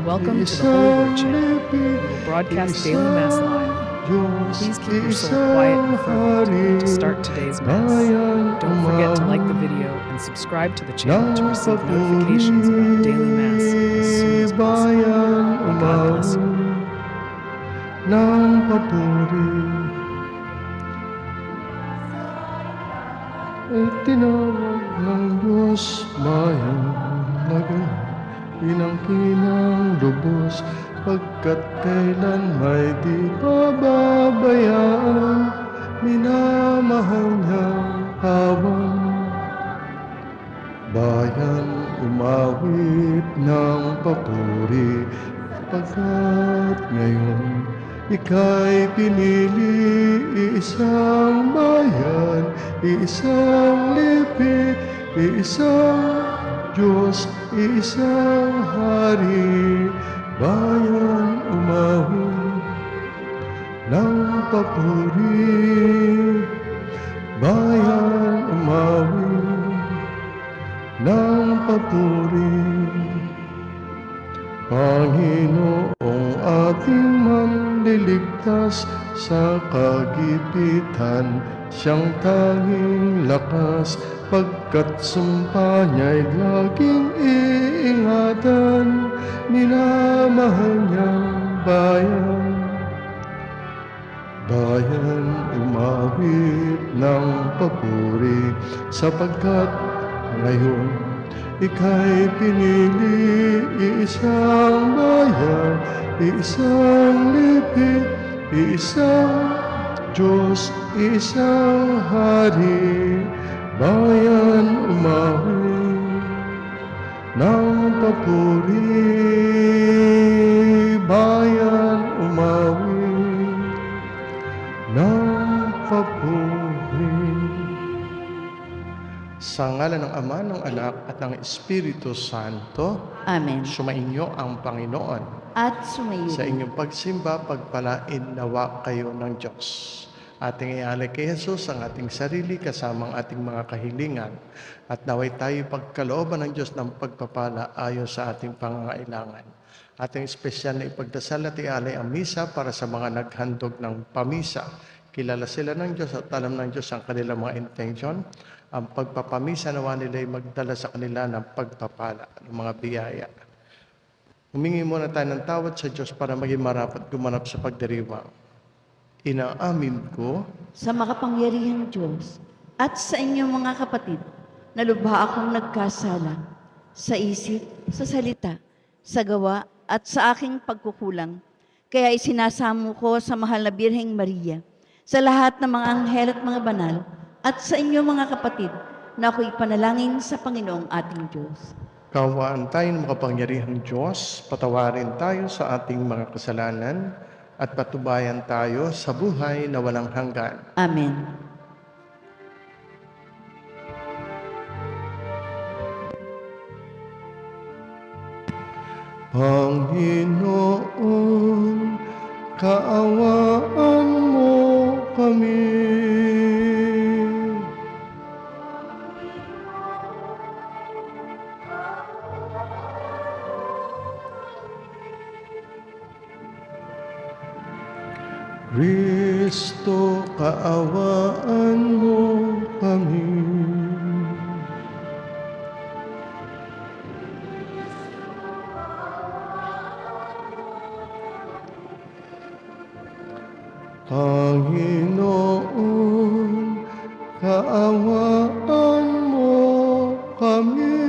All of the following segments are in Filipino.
Welcome to the Holy Word Channel. We will broadcast daily Mass live. Please keep your soul quiet and fervent to start today's Mass. Don't forget to like the video and subscribe to the channel to receive notifications about daily Mass as soon as possible. May God bless you. Ng papuri tinawag ng Diyos bayan pinangkinang lubos pagkat kailan may di pababayaan minamahal niyang kawan bayan umawit ng papuri pagkat ngayon ika'y pinili isang bayan isang lipi isang Diyos, isang hari, bayan umawit ng papuri, bayan umawit ng papuri. Panginoong ating manliligtas sa kagipitan, siyang tanging lakas, pagkat sumpa niya'y laging iingatan, minamahal niyang bayan. Bayan umawit ng papuri, sapagkat ngayon ika'y pinili isang bayan, isang lipi, isang Diyos, isang hari, bayan umawit ng papuri, bayan umawit ng papuri. Sa ngalan ng Ama, ng Anak, at ng Espiritu Santo. Amen. Sumainyo ang Panginoon. At sumayo. Sa inyong pagsimba, pagpalain nawa kayo ng Diyos. Ating ialay kay Jesus ang ating sarili kasama ang ating mga kahilingan. At naway tayo pagkalooban ng Diyos ng pagpapala ayon sa ating pangangailangan. Ating espesyal na ipagdasal at ialay ang misa para sa mga naghandog ng pamisa. Kilala sila ng Diyos at alam ng Diyos ang kanilang mga intention. Ang pagpapamisa nawa nila ay magdala sa kanila ng pagpapala, ng mga biyaya. Humingi muna tayo ng tawad sa Diyos para maging marapat gumanap sa pagdiriwang. Inaamin ko sa makapangyarihang Diyos at sa inyong mga kapatid na lubha akong nagkasala sa isip, sa salita, sa gawa at sa aking pagkukulang. Kaya isinasamo ko sa mahal na Birheng Maria, sa lahat ng mga anghel at mga banal, at sa inyong mga kapatid na ako'y panalangin sa Panginoong ating Diyos. Kawaan tayo ng makapangyarihang Diyos, patawarin tayo sa ating mga kasalanan, at patubayan tayo sa buhay na walang hanggan. Amen. Panginoon, kaawaan mo kami. Kristo, kaawaan mo kami. Panginoon, kaawaan mo kami.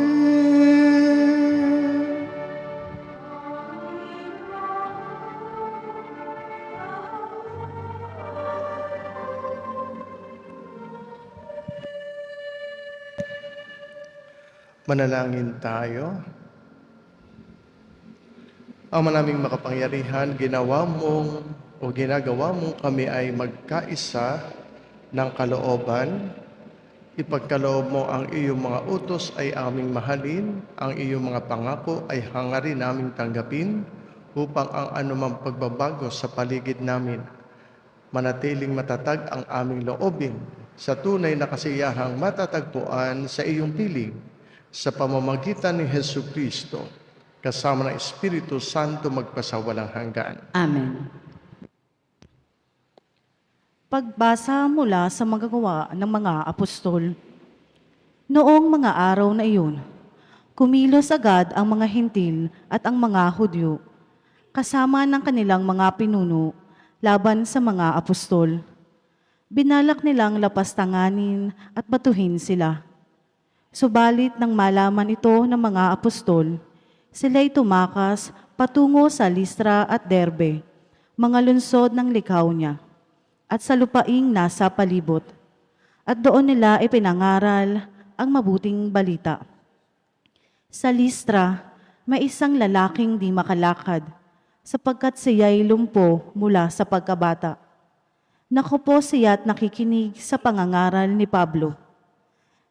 Manalangin tayo. Ama naming makapangyarihan, ginagawa mong kami ay magkaisa ng kalooban. Ipagkaloob mo ang iyong mga utos ay aming mahalin, ang iyong mga pangako ay hangarin naming tanggapin, upang ang anumang pagbabago sa paligid namin manatiling matatag ang aming loobin sa tunay na kasiyahang matatagpuan sa iyong piling sa pamamagitan ni Hesu Kristo, kasama ng Espiritu Santo magpasawalang hanggan. Amen. Pagbasa mula sa mga gawa ng mga apostol. Noong mga araw na iyon, kumilos agad ang mga Hintil at ang mga Hudyo, kasama ng kanilang mga pinuno, laban sa mga apostol. Binalak nilang lapastanganin at batuhin sila. Subalit nang malaman ito ng mga apostol, sila'y tumakas patungo sa Listra at Derbe, mga lungsod ng likaw niya, at sa lupaing nasa palibot. At doon nila ipinangaral ang mabuting balita. Sa Listra, may isang lalaking di makalakad, sapagkat siya'y lumpo mula sa pagkabata. Nakupo siya at nakikinig sa pangangaral ni Pablo.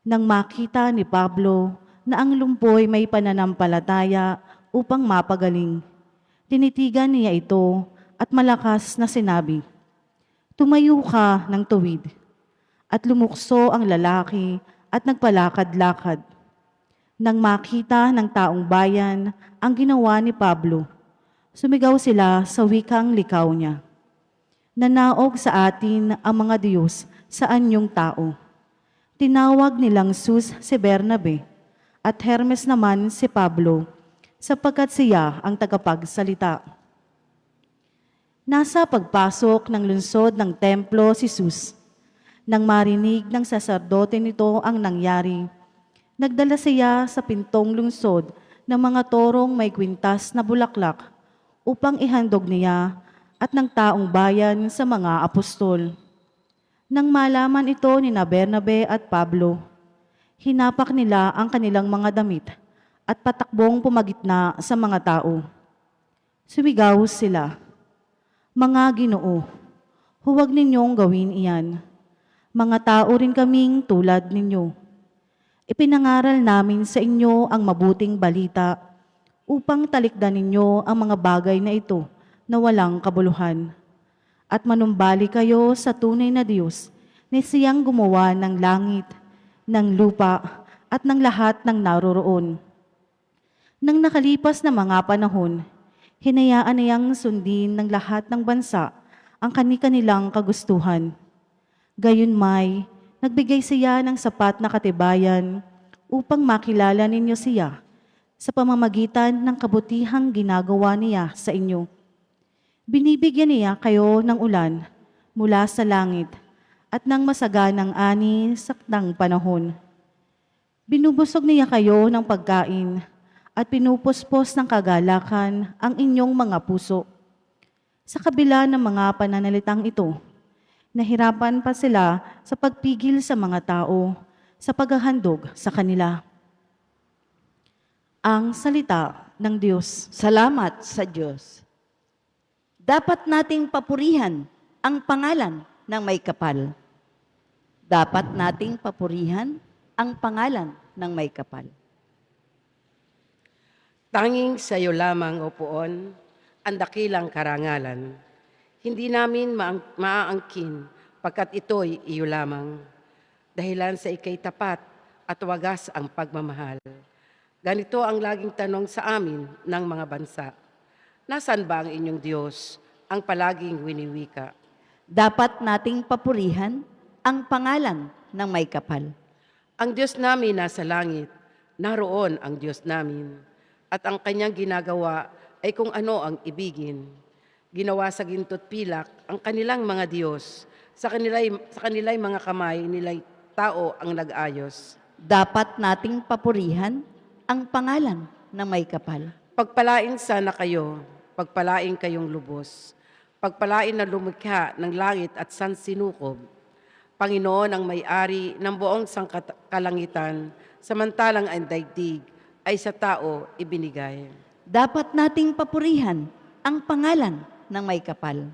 Nang makita ni Pablo na ang lumpo'y may pananampalataya upang mapagaling, tinitigan niya ito at malakas na sinabi, "Tumayo ka ng tuwid." At lumukso ang lalaki at nagpalakad-lakad. Nang makita ng taong bayan ang ginawa ni Pablo, sumigaw sila sa wikang likaw niya, "Nanaog sa atin ang mga Diyos sa anyong tao." Tinawag nilang Sus si Bernabe at Hermes naman si Pablo, sapagkat siya ang tagapagsalita. Nasa pagpasok ng lungsod ng templo si Sus. Nang marinig ng saserdote nito ang nangyari, nagdala siya sa pintong lungsod ng mga torong may kwintas na bulaklak upang ihandog niya at ng taong bayan sa mga apostol. Nang malaman ito ni Bernabe at Pablo, hinapak nila ang kanilang mga damit at patakbong pumagitna sa mga tao. Sumigaw sila, "Mga Ginoo, huwag ninyong gawin iyan. Mga tao rin kaming tulad ninyo. Ipinangaral namin sa inyo ang mabuting balita upang talikdan ninyo ang mga bagay na ito na walang kabuluhan. At manumbali kayo sa tunay na Diyos na siyang gumawa ng langit, ng lupa, at ng lahat ng naroroon. Nang nakalipas na mga panahon, hinayaan niyang sundin ng lahat ng bansa ang kani-kanilang kagustuhan. Gayunmay, nagbigay siya ng sapat na katibayan upang makilala ninyo siya sa pamamagitan ng kabutihang ginagawa niya sa inyo. Binibigyan niya kayo ng ulan mula sa langit at ng masaganang ani sa takdang panahon. Binubusog niya kayo ng pagkain at pinupuspos ng kagalakan ang inyong mga puso. Sa kabila ng mga pananalitang ito, nahirapan pa sila sa pagpigil sa mga tao sa paghahandog sa kanila. Ang salita ng Diyos. Salamat sa Diyos. Dapat nating papurihan ang pangalan ng may kapal. Dapat nating papurihan ang pangalan ng may kapal. Tanging sa iyo lamang, O Poon, ang dakilang karangalan. Hindi namin maaangkin pagkat ito'y iyo lamang. Dahilan sa ikay tapat at wagas ang pagmamahal. Ganito ang laging tanong sa amin ng mga bansa. Nasaan ba ang inyong Diyos, ang palaging winiwika? Dapat nating papurihan ang pangalan ng may kapal. Ang Diyos namin nasa langit, naroon ang Diyos namin. At ang kanyang ginagawa ay kung ano ang ibigin. Ginawa sa ginto't pilak ang kanilang mga Diyos. Sa kanila'y mga kamay nila'y tao ang nag-ayos. Dapat nating papurihan ang pangalan ng may kapal. Pagpalain sana kayo, pagpalain kayong lubos. Pagpalain na lumikha ng langit at sansinukob. Panginoon ang may-ari ng buong sangkalangitan, samantalang ang daigdig ay sa tao ibinigay. Dapat nating papurihan ang pangalan ng may kapal.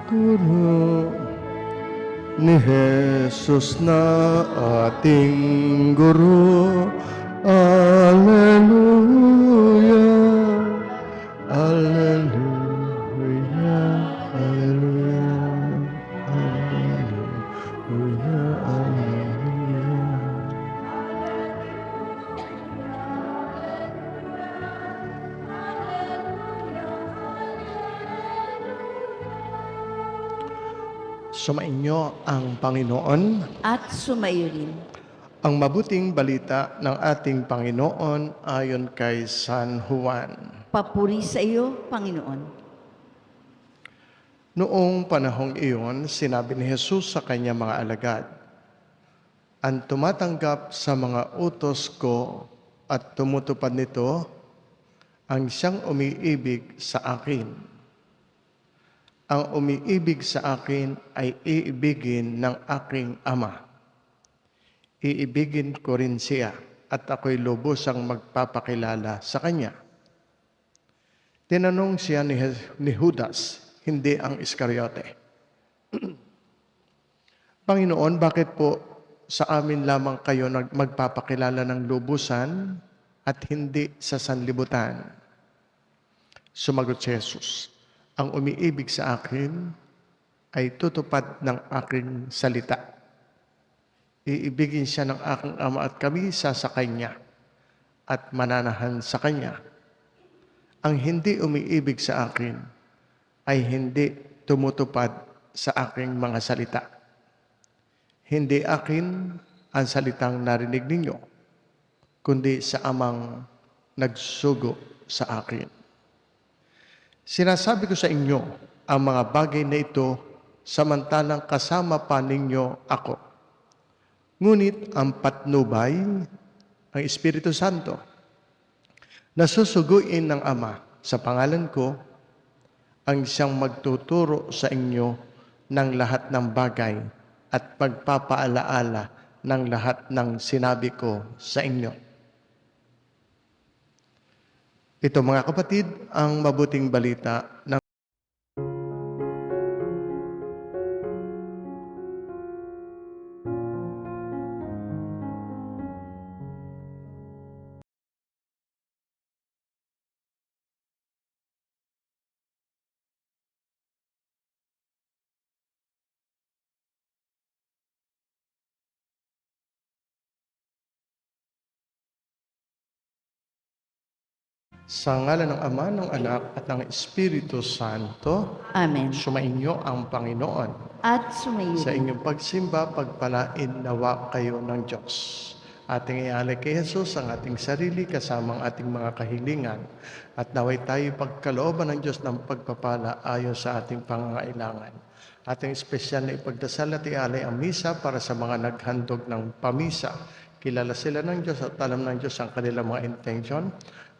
Tinuturo ni Jesus na ating Guro. Alleluia, Alleluia, Alleluia, Alleluia, Alleluia. Sumainyo ang Panginoon. At sumayo rin. Ang mabuting balita ng ating Panginoon ayon kay San Juan. Papuri sa iyo, Panginoon. Noong panahong iyon, sinabi ni Jesus sa kanyang mga alagad, "Ang tumatanggap sa mga utos ko at tumutupad nito, ang siyang umiibig sa akin. Ang umiibig sa akin ay iibigin ng aking Ama. Iibigin ko rin siya at ako'y lubusang magpapakilala sa kanya." Tinanong siya ni Judas, hindi ang Iscariote, "Panginoon, bakit po sa amin lamang kayo magpapakilala ng lubusan at hindi sa sanlibutan?" Sumagot si Jesus, "Ang umiibig sa akin ay tutupad ng aking salita. Iibigin siya ng aking Ama at kami sasakay niya at mananahan sa kanya. Ang hindi umiibig sa akin ay hindi tumutupad sa aking mga salita. Hindi akin ang salitang narinig ninyo, kundi sa Amang nagsugo sa akin. Sinasabi ko sa inyo ang mga bagay na ito samantalang kasama pa ninyo ako. Ngunit ang patnubay, ang Espiritu Santo, na susuguin ng Ama sa pangalan ko, ang siyang magtuturo sa inyo ng lahat ng bagay at pagpapaalaala ng lahat ng sinabi ko sa inyo." Ito mga kapatid, ang mabuting balita ng sa ngalan ng Ama, ng Anak, at ng Espiritu Santo. Amen. Sumainyo ang Panginoon. At sumayo Sa rin. inyong pagsimba, pagpalain nawa kayo ng Diyos. Ating ialay kay Jesus ang ating sarili kasama ang ating mga kahilingan at naway tayo pagkalooban ng Diyos ng pagpapala ayon sa ating pangangailangan. Ating espesyal na ipagdasal at ialay ang misa para sa mga naghandog ng pamisa. Kilala sila ng Diyos at alam ng Diyos ang kanilang mga intention.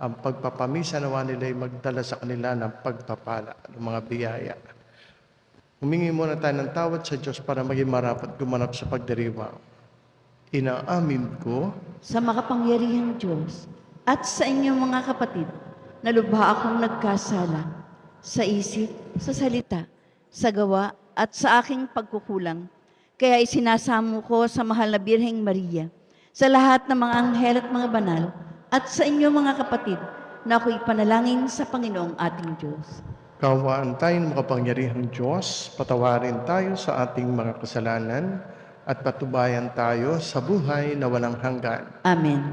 Ang pagpapamisa nawa nila ay magdala sa kanila ng pagpapala, ng mga biyaya. Humingi muna tayo ng tawad sa Diyos para maging marapat gumanap sa pagdiriwang. Inaamin ko Sa makapangyarihang Diyos at sa inyong mga kapatid na lubha akong nagkasala sa isip, sa salita, sa gawa at sa aking pagkukulang. Kaya isinasamo ko sa mahal na Birheng Maria, sa lahat ng mga anghel at mga banal, at sa inyong mga kapatid na ako'y panalangin sa Panginoong ating Diyos. Kaawaan tayo ng makapangyarihang Diyos, patawarin tayo sa ating mga kasalanan, at patubayan tayo sa buhay na walang hanggan. Amen.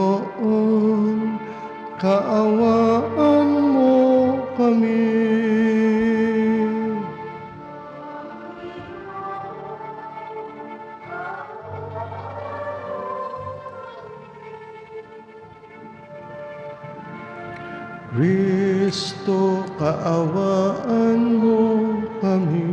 Panginoon, kaawaan mo kami. Kristo, kaawaan mo kami.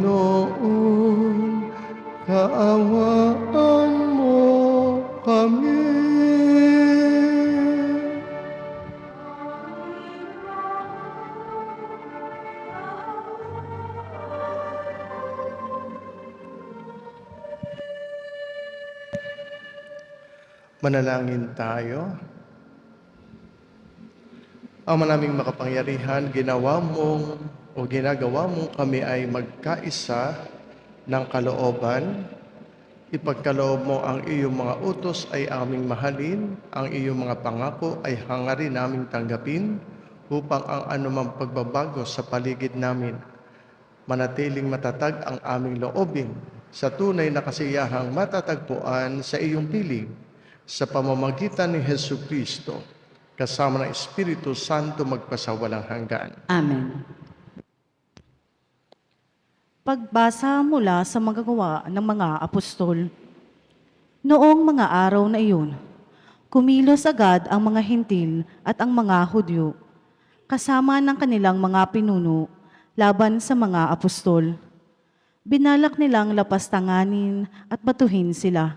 Panginoon, kaawaan mo kami. Manalangin tayo. Ama naming makapangyarihan, ginagawa mong kami ay magkaisa ng kalooban. Ipagkaloob mo ang iyong mga utos ay aming mahalin, ang iyong mga pangako ay hangarin naming tanggapin, upang ang anumang pagbabago sa paligid namin, manatiling matatag ang aming loobin sa tunay na kasiyahang matatagpuan sa iyong piling, sa pamamagitan ni Jesucristo, kasama ng Espiritu Santo magpasawalang hanggan. Amen. Pagbasa mula sa mga gawa ng mga apostol. Noong mga araw na iyon, kumilos agad ang mga Hintil at ang mga Hudyo, kasama ng kanilang mga pinuno, laban sa mga apostol. Binalak nilang lapastanganin at batuhin sila.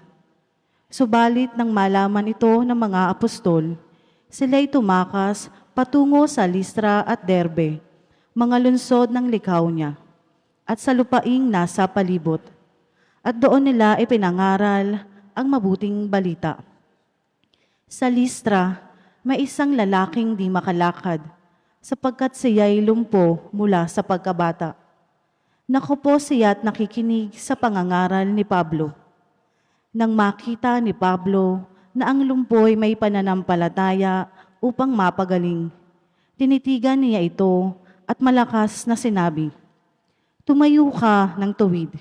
Subalit nang malaman ito ng mga apostol, sila'y tumakas patungo sa Listra at Derbe, mga lungsod ng Lycaonia, at sa lupaing nasa palibot. At doon nila ipinangaral ang mabuting balita. Sa Listra, may isang lalaking di makalakad, sapagkat siya'y lumpo mula sa pagkabata. Nakupo siya at nakikinig sa pangangaral ni Pablo. Nang makita ni Pablo na ang lumpo'y may pananampalataya upang mapagaling, tinitigan niya ito at malakas na sinabi, "Tumayo ka ng tuwid."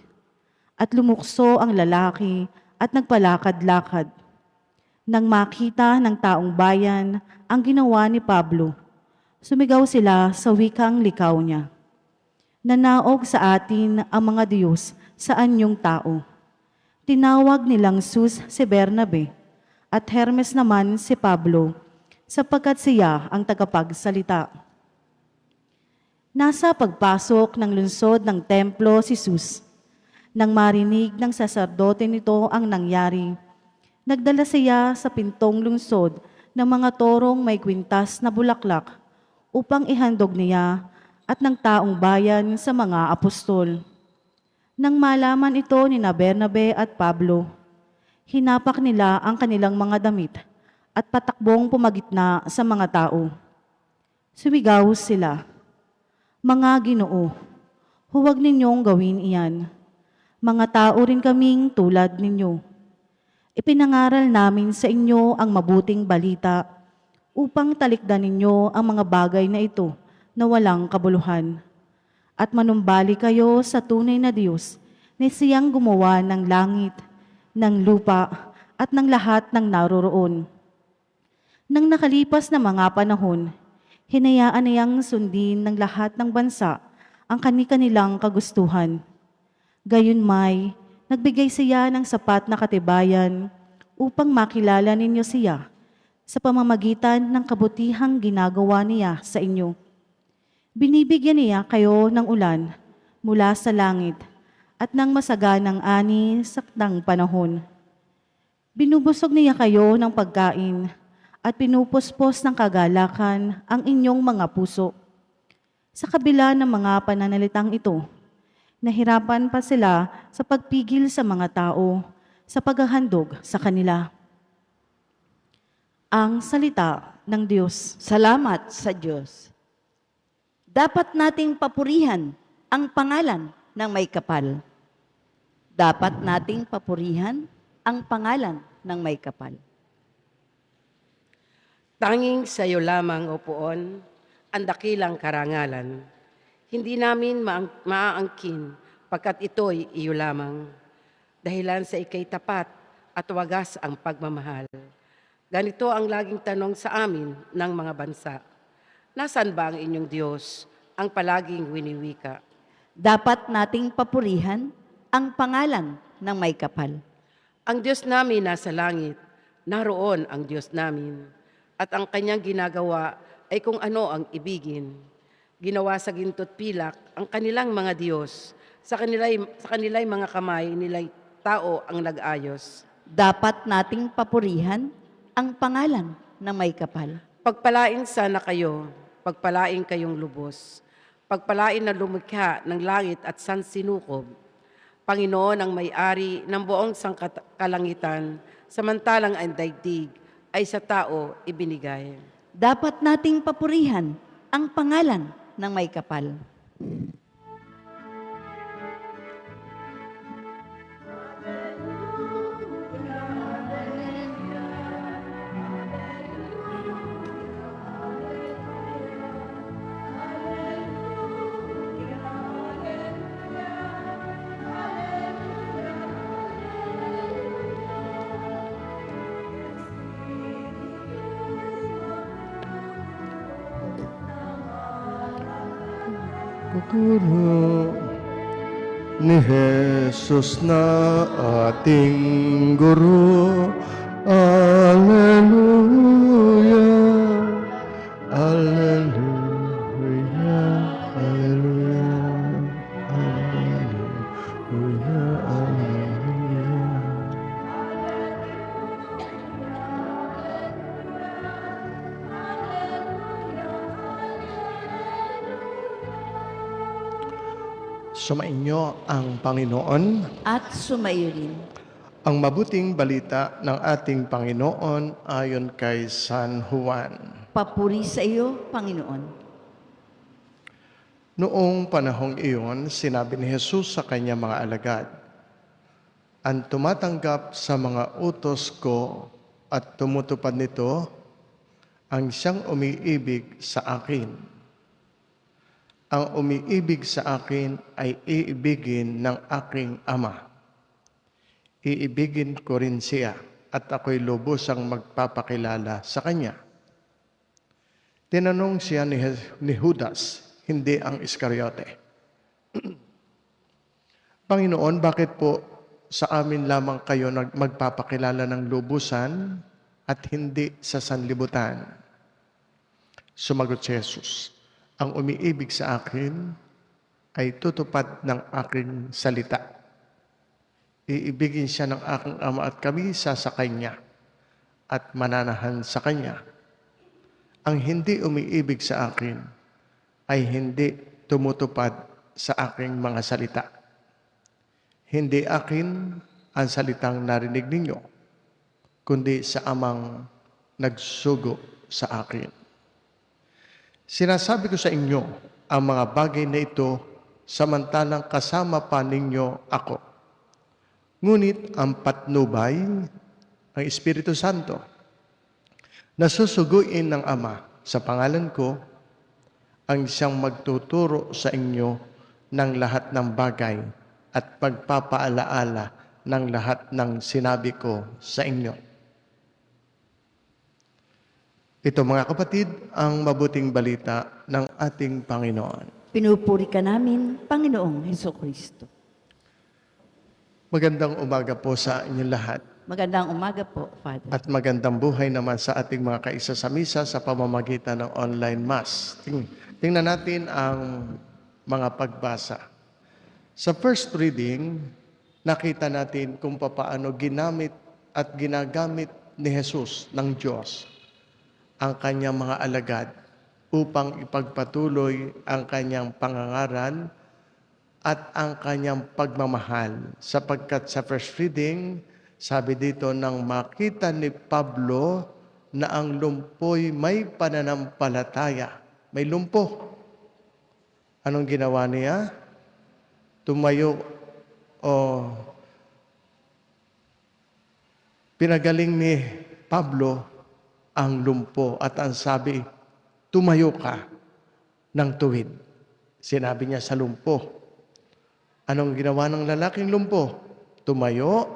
At lumukso ang lalaki at nagpalakad-lakad. Nang makita ng taong bayan ang ginawa ni Pablo, sumigaw sila sa wikang Lycaonia, "Nanaog sa atin ang mga Diyos sa anyong tao." Tinawag nilang Sus si Bernabe at Hermes naman si Pablo, sapagkat siya ang tagapagsalita. Nasa pagpasok ng lungsod ng templo si Sus. Nang marinig ng saserdote nito ang nangyari, nagdala siya sa pintong lungsod ng mga torong may kwintas na bulaklak upang ihandog niya at ng taong bayan sa mga apostol. Nang malaman ito ni Bernabe at Pablo, hinapak nila ang kanilang mga damit at patakbong pumagitna sa mga tao. Sumigaw sila, "Mga Ginoo, huwag ninyong gawin iyan. Mga tao rin kaming tulad ninyo. Ipinangaral namin sa inyo ang mabuting balita upang talikdan ninyo ang mga bagay na ito na walang kabuluhan. At manumbali kayo sa tunay na Diyos na siyang gumawa ng langit, ng lupa, at ng lahat ng naroroon." Nang nakalipas na mga panahon, hinayaan niyang sundin ng lahat ng bansa ang kani-kanilang kagustuhan. Gayunmay, nagbigay siya ng sapat na katibayan upang makilala ninyo siya sa pamamagitan ng kabutihang ginagawa niya sa inyo. Binibigyan niya kayo ng ulan mula sa langit at ng masaganang ani sa takdang panahon. Binubusog niya kayo ng pagkain at pinupuspos ng kagalakan ang inyong mga puso. Sa kabila ng mga pananalitang ito, nahirapan pa sila sa pagpigil sa mga tao sa paghahandog sa kanila. Ang salita ng Diyos. Salamat sa Diyos. Dapat nating papurihan ang pangalan ng may kapal. Dapat nating papurihan ang pangalan ng may kapal. Tanging sa iyo lamang, O Poon, ang dakilang karangalan. Hindi namin maaangkin pagkat ito'y iyo lamang. Dahilan sa ika'y tapat at wagas ang pagmamahal. Ganito ang laging tanong sa amin ng mga bansa. Nasaan ba ang inyong Diyos, ang palaging winiwika? Dapat nating papurihan ang pangalan ng may kapal. Ang Diyos namin nasa langit, naroon ang Diyos namin, at ang kanyang ginagawa ay kung ano ang ibigin. Ginawa sa ginto't pilak ang kanilang mga Diyos, sa kanila'y mga kamay nila'y tao ang nag-ayos. Dapat nating papurihan ang pangalan ng may kapal. Pagpalain sana kayo, pagpalain kayong lubos, pagpalain na lumikha ng langit at sansinukob, Panginoon ang may-ari ng buong sangkalangitan, samantalang ang daigdig ay sa tao ibinigay. Dapat nating papurihan ang pangalan ng may kapal. Guro ni Jesus na ating Guro. Alleluia, Alleluia, Alleluia, Alleluia, Alleluia. Sumainyo ang Panginoon. At sumayo rin. Ang mabuting balita ng ating Panginoon ayon kay San Juan. Papuri sa iyo, Panginoon. Noong panahong iyon, sinabi ni Jesus sa kanyang mga alagad, "Ang tumatanggap sa mga utos ko at tumutupad nito, ang siyang umiibig sa akin. Ang umiibig sa akin ay iibigin ng aking Ama. Iibigin ko rin siya at ako'y lubusang magpapakilala sa kanya." Tinanong siya ni Judas, hindi ang Iscariote, "Panginoon, bakit po sa amin lamang kayo magpapakilala ng lubusan at hindi sa sanlibutan?" Sumagot si Jesus, "Ang umiibig sa akin ay tutupad ng aking salita. Iibigin siya ng aking Ama at kami sasakay niya at mananahan sa kanya. Ang hindi umiibig sa akin ay hindi tumutupad sa aking mga salita. Hindi akin ang salitang narinig ninyo, kundi sa Amang nagsugo sa akin. Sinasabi ko sa inyo ang mga bagay na ito samantalang kasama pa ninyo ako. Ngunit ang patnubay, ang Espiritu Santo, na susuguin ng Ama sa pangalan ko, ang siyang magtuturo sa inyo ng lahat ng bagay at pagpapaalaala ng lahat ng sinabi ko sa inyo." Ito mga kapatid, ang mabuting balita ng ating Panginoon. Pinupuri ka namin, Panginoong Hesukristo. Magandang umaga po sa inyong lahat. Magandang umaga po, Father. At magandang buhay naman sa ating mga kaisa sa misa sa pamamagitan ng online mass. Tingnan natin ang mga pagbasa. Sa first reading, nakita natin kung paano ginamit at ginagamit ni Jesus ng Diyos ang kanyang mga alagad upang ipagpatuloy ang kanyang pangangaral at ang kanyang pagmamahal. Sapagkat sa first reading, sabi dito, nang makita ni Pablo na ang lumpoy may pananampalataya, may lumpo. Anong ginawa niya? Tumayo pinagaling ni Pablo ang lumpo at ang sabi, "Tumayo ka ng tuwid." Sinabi niya sa lumpo. Anong ginawa ng lalaking lumpo? Tumayo,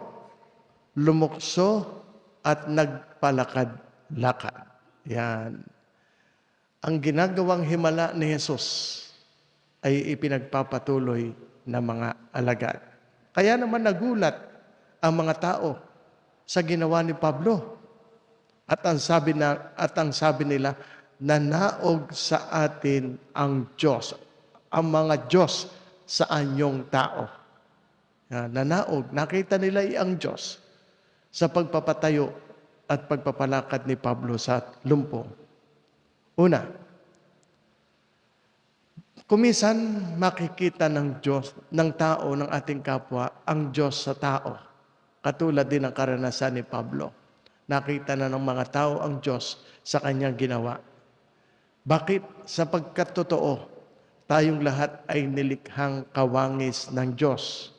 lumukso at nagpalakad-lakad. Yan. Ang ginagawang himala ni Jesus ay ipinagpapatuloy ng mga alagad. Kaya naman nagulat ang mga tao sa ginawa ni Pablo. At ang sabi nila, nanaog sa atin ang Diyos, ang mga Diyos sa anyong tao. Yan, nanaog, nakita nila ang Diyos sa pagpapatayo at pagpapalakad ni Pablo sa lumpo. Una, Kumisan makikita ng Diyos, ng tao, ng ating kapwa, ang Diyos sa tao. Katulad din ng karanasan ni Pablo. Nakita na ng mga tao ang Diyos sa kanyang ginawa. Bakit? Sapagkat totoo, tayong lahat ay nilikhang kawangis ng Diyos.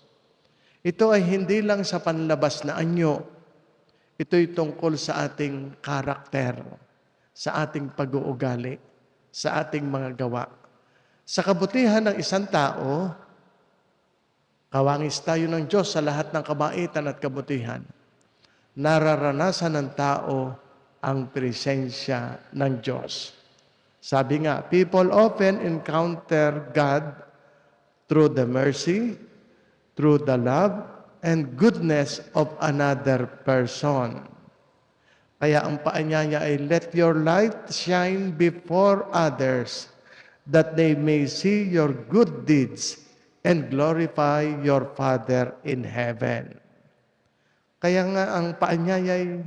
Ito ay hindi lang sa panlabas na anyo. Ito'y tungkol sa ating karakter, sa ating pag-uugali, sa ating mga gawa. Sa kabutihan ng isang tao, kawangis tayo ng Diyos sa lahat ng kabaitan at kabutihan. Nararanasan ng tao ang presensya ng Diyos. Sabi nga, people often encounter God through the mercy, through the love, and goodness of another person. Kaya ang paanyaya ay, let your light shine before others, that they may see your good deeds and glorify your Father in heaven. Kaya nga ang paanyaya ay,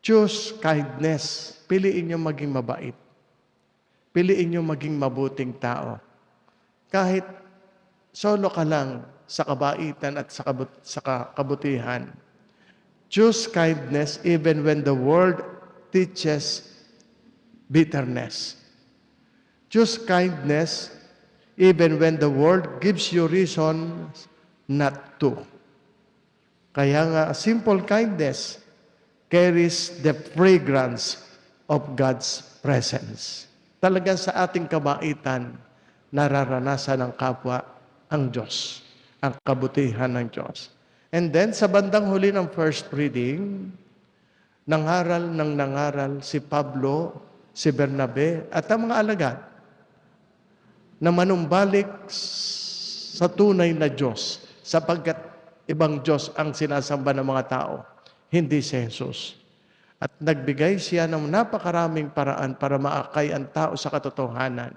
choose kindness. Piliin niyo maging mabait. Piliin niyo maging mabuting tao. Kahit solo ka lang sa kabaitan at sa kabutihan. Choose kindness even when the world teaches bitterness. Choose kindness even when the world gives you reason not to. Kaya nga, simple kindness carries the fragrance of God's presence. Talagang sa ating kabaitan, nararanasan ng kapwa ang Diyos, ang kabutihan ng Diyos. And then, sa bandang huli ng first reading, nangaral si Pablo, si Bernabe, at ang mga alagad na manumbalik sa tunay na Diyos, sapagkat ibang Diyos ang sinasamba ng mga tao, hindi si Jesus. At nagbigay siya ng napakaraming paraan para maakay ang tao sa katotohanan.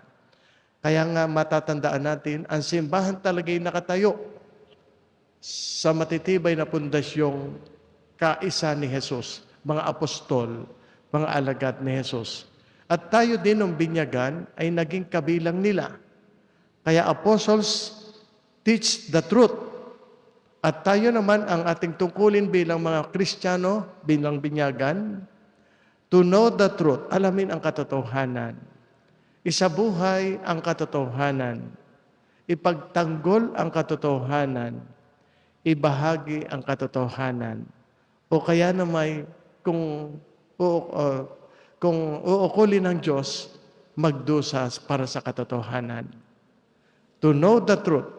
Kaya nga matatandaan natin, ang simbahan talaga'y nakatayo sa matitibay na pundasyong kaisa ni Jesus, mga apostol, mga alagad ni Jesus. At tayo din ng binyagan ay naging kabilang nila. Kaya apostles teach the truth. At tayo naman ang ating tungkulin bilang mga Kristiyano, bilang binyagan, to know the truth, alamin ang katotohanan. Isabuhay ang katotohanan. Ipagtanggol ang katotohanan. Ibahagi ang katotohanan. O kaya naman kung uukulin ng Diyos, magdusas para sa katotohanan. To know the truth.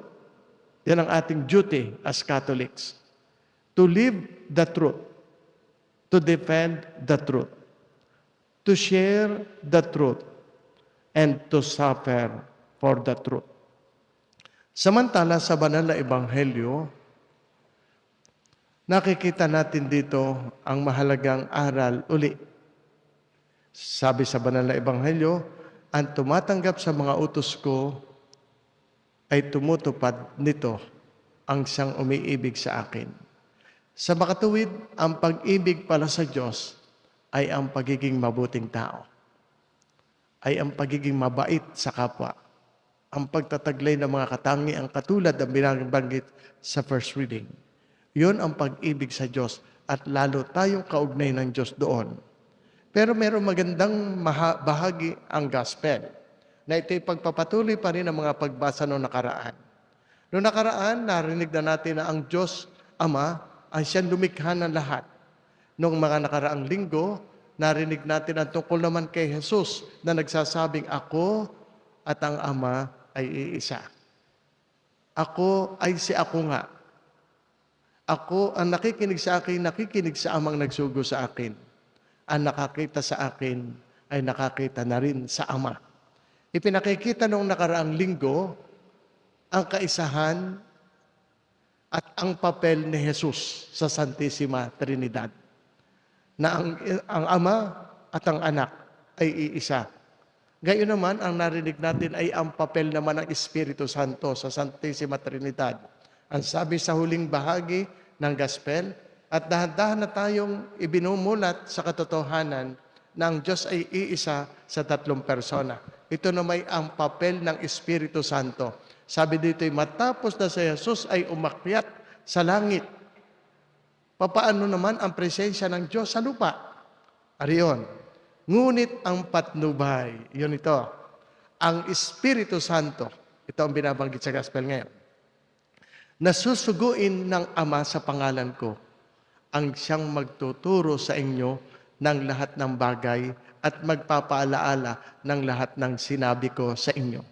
Yan ang ating duty as Catholics. To live the truth. To defend the truth. To share the truth. And to suffer for the truth. Samantala sa banal na ebanghelyo, nakikita natin dito ang mahalagang aral uli. Sabi sa banal na ebanghelyo, ang tumatanggap sa mga utos ko ay tumutupad nito ang siyang umiibig sa akin. Sa makatuwid, ang pag-ibig pala sa Diyos ay ang pagiging mabuting tao. Ay ang pagiging mabait sa kapwa. Ang pagtataglay ng mga katangiang katulad ng binabanggit sa first reading. Yun ang pag-ibig sa Diyos at lalo tayong kaugnay ng Diyos doon. Pero mayroong magandang bahagi ang gospel na ito'y pagpapatuloy pa rin ang mga pagbasa noong nakaraan. Noong nakaraan, narinig na natin na ang Diyos Ama ang siyang lumikha ng lahat. Noong mga nakaraang linggo, narinig natin ang tungkol naman kay Jesus na nagsasabing, ako at ang Ama ay iisa. Ako ay si ako nga. Ako, ang nakikinig sa akin, nakikinig sa Amang nagsugo sa akin. Ang nakakita sa akin ay nakakita na rin sa Ama. Ipinakikita noong nakaraang linggo ang kaisahan at ang papel ni Jesus sa Santissima Trinidad. Na ang Ama at ang Anak ay iisa. Gayon naman, ang narinig natin ay ang papel naman ng Espiritu Santo sa Santissima Trinidad. Ang sabi sa huling bahagi ng Gospel, at dahan-dahan na tayong ibinumulat sa katotohanan na ang Diyos ay iisa sa tatlong persona. ito na may ang papel ng Espiritu Santo. Sabi dito, matapos na si Jesus ay umakyat sa langit, papaano naman ang presensya ng Diyos sa lupa? Ariyon. Ngunit ang patnubay, yun ito, ang Espiritu Santo, ito ang binabanggit sa gospel ngayon, nasusuguin ng Ama sa pangalan ko, ang siyang magtuturo sa inyo ng lahat ng bagay at magpapaalaala ng lahat ng sinabi ko sa inyo.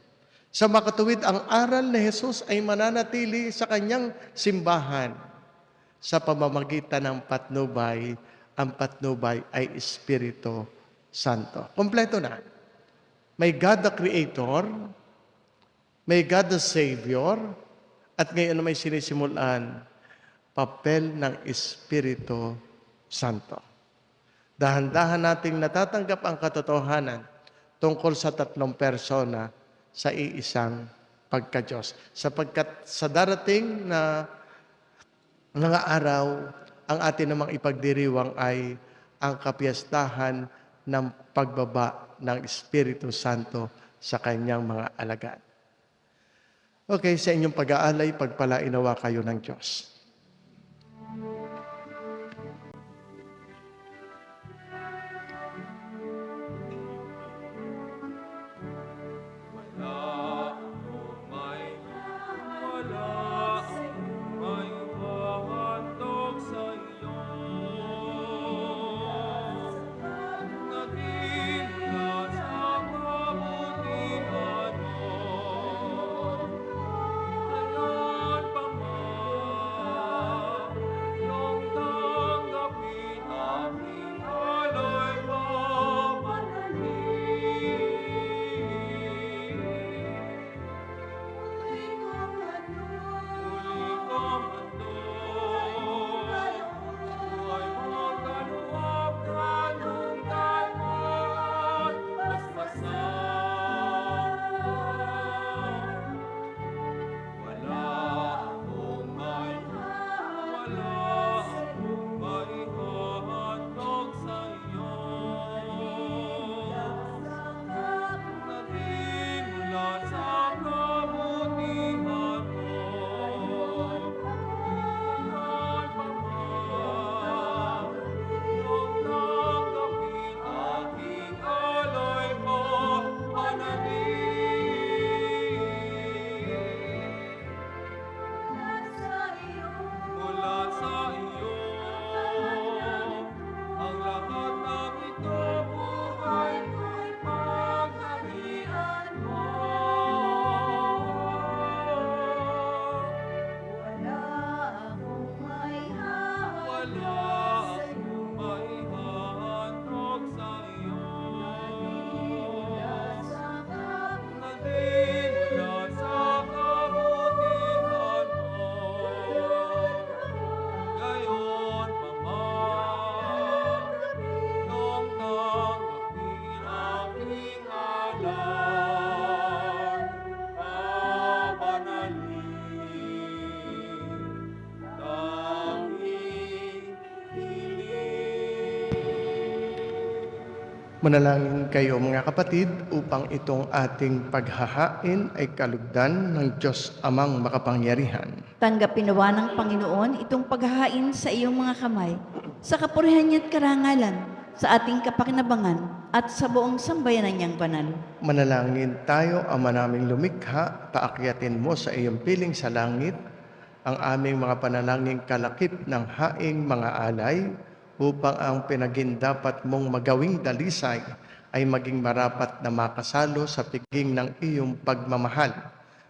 Sa makatuwid, ang aral ni Jesus ay mananatili sa kanyang simbahan sa pamamagitan ng patnubay. Ang patnubay ay Espiritu Santo. Kompleto na. May God the Creator, may God the Savior, at ngayon na may sinisimulan, papel ng Espiritu Santo. Dahan-dahan nating natatanggap ang katotohanan tungkol sa tatlong persona sa iisang pagka-Diyos. Sapagkat sa darating na mga araw, ang atin namang ipagdiriwang ay ang kapiyastahan ng pagbaba ng Espiritu Santo sa kanyang mga alagad. Okay, sa inyong pag-aalay, pagpalainawa kayo ng Diyos. Manalangin kayo mga kapatid upang itong ating paghahain ay kalugdan ng Diyos Amang makapangyarihan. Tanggapin nawa ng Panginoon itong paghahain sa iyong mga kamay, sa kapurihan niya't karangalan, sa ating kapakinabangan, at sa buong sambayanan niyang banal. Manalangin tayo, Ama naming lumikha, paakyatin mo sa iyong piling sa langit ang aming mga panalangin kalakip ng haing mga alay, upang ang pinagindapat mong magawing dalisay ay maging marapat na makasalo sa piging ng iyong pagmamahal.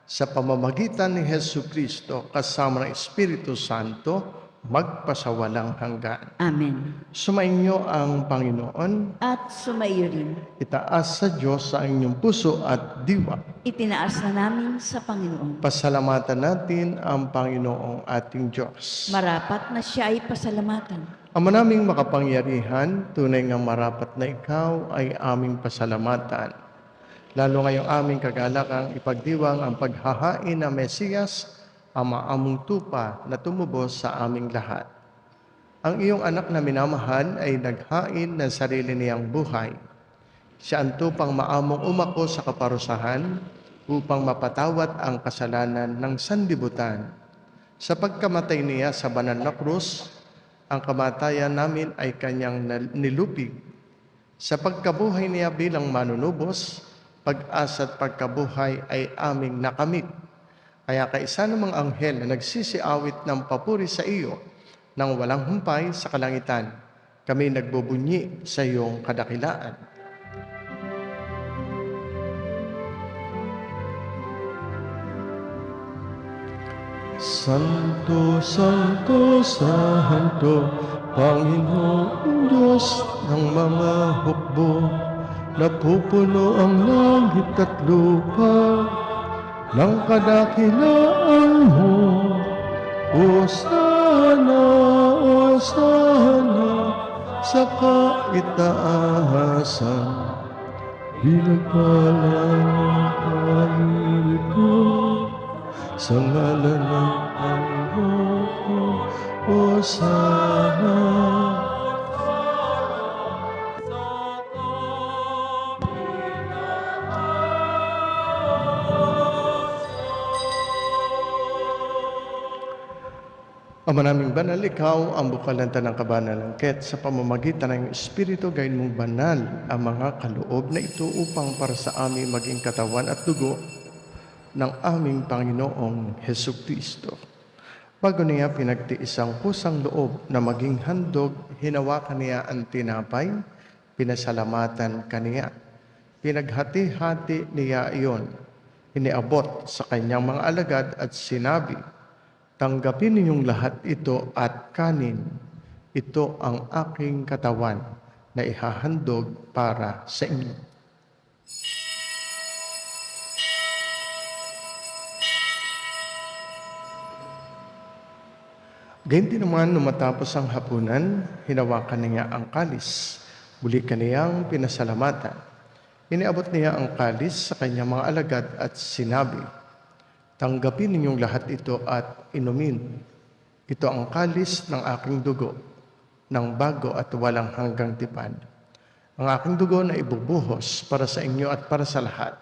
Sa pamamagitan ni Jesucristo kasama ng Espiritu Santo, magpasawalang hanggan. Amen. Sumainyo ang Panginoon, At sumaiyo rin. itaas sa Diyos sa inyong puso at diwa. Itinaas na namin sa Panginoon. Pasalamatan natin ang Panginoong ating Diyos. Marapat na siya ay pasalamatan. Ama naming makapangyarihan, tunay nga marapat na ikaw ay aming pasalamatan. Lalo ngayong aming kagalakang ipagdiwang ang paghahain ng Mesiyas, ang maamong tupa na tumubos sa aming lahat. Ang iyong anak na minamahal ay naghain ng sarili niyang buhay. Siya antupang maamong umako sa kaparusahan upang mapatawad ang kasalanan ng sanlibutan. Sa pagkamatay niya sa banal na krus, ang kamatayan namin ay kanyang nilupig. Sa pagkabuhay niya bilang manunubos, pag-asa at pagkabuhay ay aming nakamit. Kaya kaisa namang anghel na nagsisiawit ng papuri sa iyo nang walang humpay sa kalangitan, kami nagbubunyi sa iyong kadakilaan. Santo, Santo, Santo, Panginoong Diyos ng mga hukbo, napupuno ang langit at lupa ng kadakilaan mo. Hosana, Hosana, sa kaitaasan, pinagpalang ang ito. Sa ngalan ng Panginoon, Hosana. Ama naming banal, ikaw ang bukalanta ng kabanalan, kaya't sa pamamagitan ng Espiritu, gayon mong banal ang mga kaloob na ito upang para sa amin maging katawan at dugo ng aming Panginoong Hesukristo. Bago niya pinagtiis ang pusang loob na maging handog, hinawakan niya ang tinapay, pinasalamatan kaniya. Pinaghati-hati niya iyon, iniabot sa kanyang mga alagad at sinabi, "Tanggapin ninyong lahat ito at kanin. Ito ang aking katawan na ihahandog para sa inyo." Ganyan din naman, nung matapos ang hapunan, hinawakan niya ang kalis. Muli kaniyang pinasalamatan. Iniabot niya ang kalis sa kanyang mga alagad at sinabi, "Tanggapin ninyong lahat ito at inumin. Ito ang kalis ng aking dugo, ng bago at walang hanggang tipan. Ang aking dugo na ibubuhos para sa inyo at para sa lahat,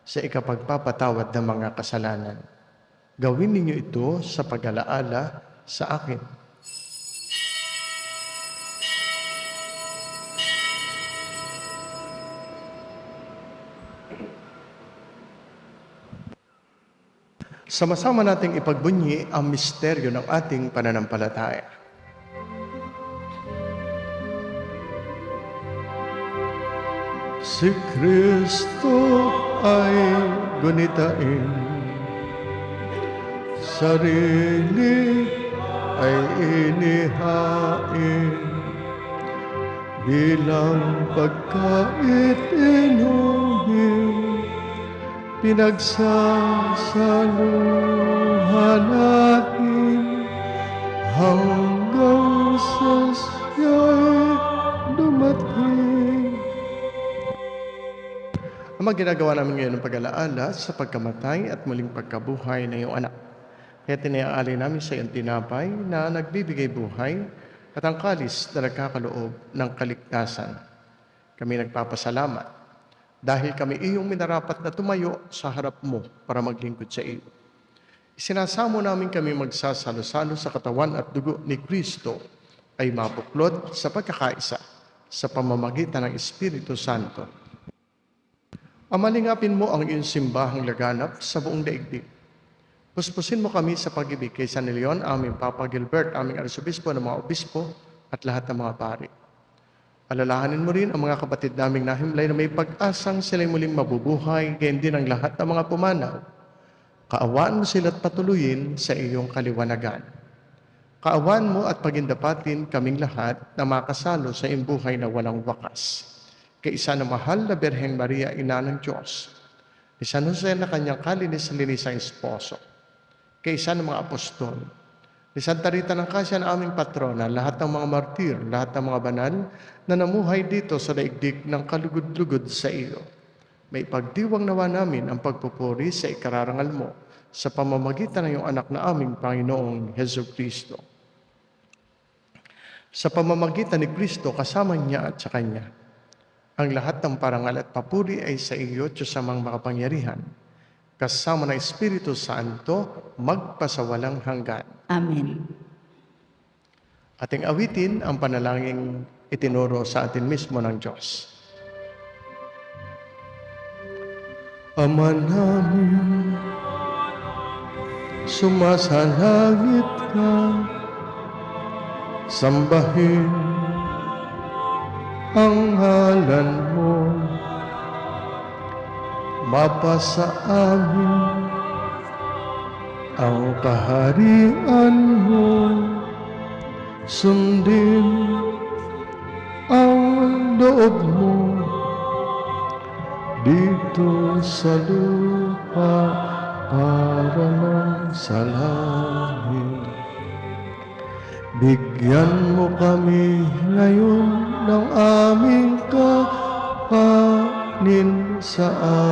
sa ikapagpapatawad ng mga kasalanan. Gawin ninyo ito sa pag-alaala sa akin." Sama-sama nating ipagbunyi ang misteryo ng ating pananampalataya. Si Kristo ay gunitain, sarili ay inihain, bilang pagkait inumin, pinagsasaluhan natin hanggang sa siya'y dumating. Ang mga ginagawa namin ngayon ng pag-alaala sa pagkamatay at muling pagkabuhay ng iyong anak. Kaya tiniaalay namin sa iyong tinapay na nagbibigay buhay at ang kalis na nagkakaloob ng kaligtasan. Kami nagpapasalamat dahil kami iyong minarapat na tumayo sa harap mo para maglingkod sa iyo. Isinasamo namin kami magsasalo-salo sa katawan at dugo ni Kristo ay mapuklod sa pagkakaisa sa pamamagitan ng Espiritu Santo. Amalingapin mo ang iyong simbahang laganap sa buong daigdig. Puspusin mo kami sa pag-ibig kay San Leon, aming Papa Gilbert, aming Arsobispo ng mga obispo at lahat ng mga pari. Alalahanin mo rin ang mga kapatid naming nahimlay na may pag-asang sila'y muling mabubuhay, gayon din ang lahat ng mga pumanaw. Kaawaan mo sila't patuloyin sa iyong kaliwanagan. Kaawaan mo at pagindapatin kaming lahat na makasalo sa iyong buhay na walang wakas. Kay isa na mahal na Birheng Maria, Ina ng Diyos, ni San Jose na kanyang kalinis-linisang esposo, kay isa ng mga apostol, ni Santa Rita ng Cassia na aming patrona, lahat ng mga martir, lahat ng mga banal na namuhay dito sa daigdig ng kalugod-lugod sa iyo. May pagdiwang nawa namin ang pagpupuri sa ikararangal mo sa pamamagitan ng iyong anak na aming Panginoong Hesukristo. Sa pamamagitan ni Kristo, kasama niya at sa Kanya, Ang lahat ng parangal at papuri ay sa iyo, Diyos amang makapangyarihan, kasama ng Espiritu Santo, magpasawalang hanggan. Amen. Ating awitin ang panalangin itinuro sa atin mismo ng Diyos. Ama namin, sumasalangit ka, sambahin ang ngalan mo, mapasa amin ang kaharian mo, sundin ang loob mo dito sa lupa para ng sa langit. Bigyan mo kami ngayon ng aming kapanin sa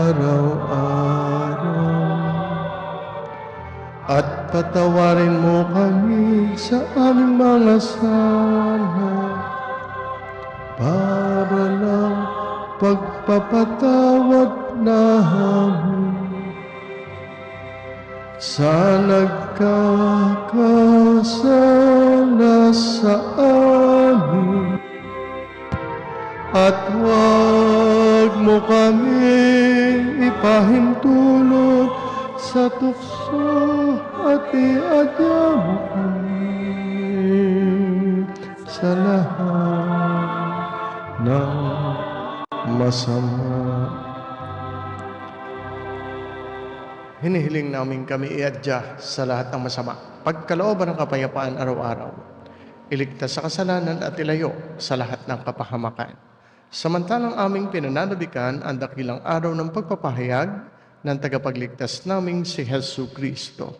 araw-araw. At patawarin mo kami sa aming mga sala para lang pagpapatawad namin sa nagkakasala sa amin. At huwag mo kami ipahintulot sa tukso at iadya mo kami sa lahat ng masama. Hinihiling namin kami iadya sa lahat ng masama, pagkalooban ng kapayapaan araw-araw, iligtas sa kasalanan at ilayo sa lahat ng kapahamakan. Samantalang aming pinananabikan ang dakilang araw ng pagpapahayag ng tagapagligtas naming si Hesu Kristo.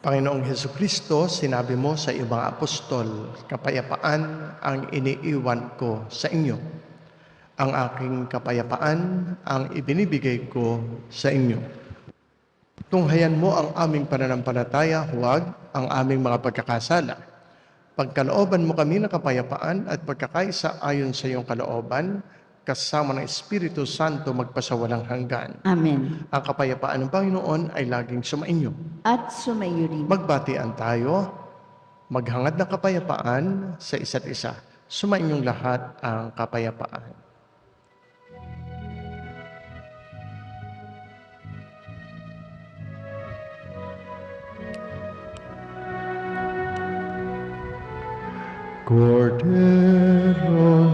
Panginoong Hesu Kristo, sinabi mo sa iyong mga apostol, kapayapaan ang iniiwan ko sa inyo. Ang aking kapayapaan ang ibinibigay ko sa inyo. Tunghayan mo ang aming pananampalataya, huwag ang aming mga pagkakasala. Pagkalooban mo kami ng kapayapaan at pagkakaisa ayon sa iyong kalooban, kasama ng Espiritu Santo magpasawalang hanggan. Amen. Ang kapayapaan ng Panginoon ay laging sumainyo. At sumayo rin. Magbatian tayo, maghangad ng kapayapaan sa isa't isa. Sumainyong lahat ang kapayapaan. Cordero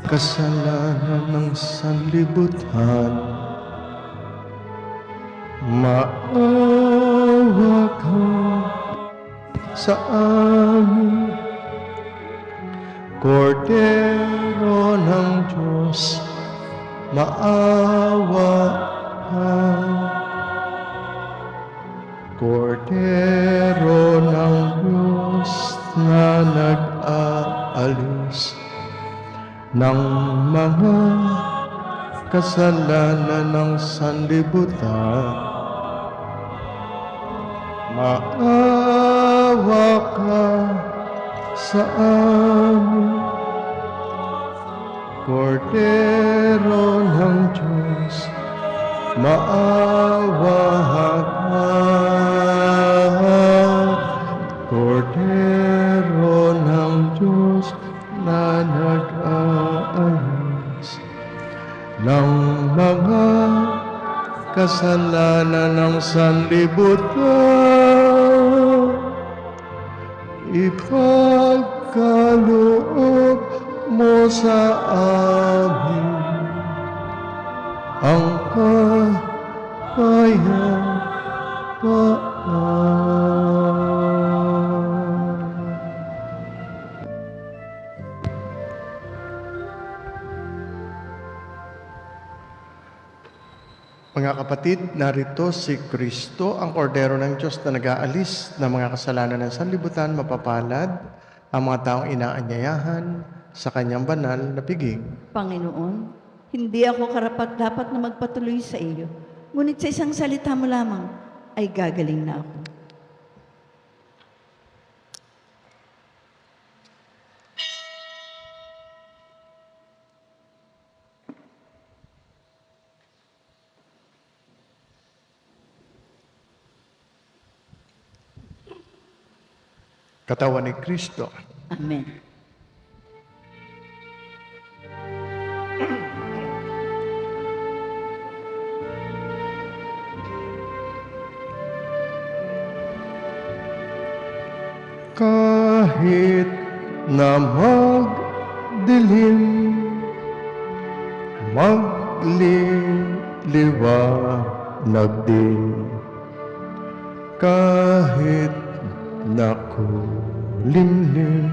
kasalanan ng sanlibutan, maawa ka sa amin. Kordero ng Diyos, maawa ka. Kordero ng Diyos na nag-aalis ng mga kasalanan ng sanlibutan, maawa ka sa amin. Kordero ng Diyos, maawa ka. Kordero ng Diyos na nag-aalis ng mga kasalanan ng sanlibutan, ipagkaloob mo sa amin ang kapayapaan. Mga kapatid, narito si Kristo, ang kordero ng Diyos na nag-aalis ng mga kasalanan ng sanlibutan. Mapapalad ang mga taong inaanyayahan sa kanyang banal na piging. Panginoon, hindi ako karapat-dapat na magpatuloy sa iyo. Ngunit sa isang salita mo lamang ay gagaling na ako. Katawan ni Kristo. Amen. Kahit na magdilim, magliliwanag din. Kahit na kulimlim,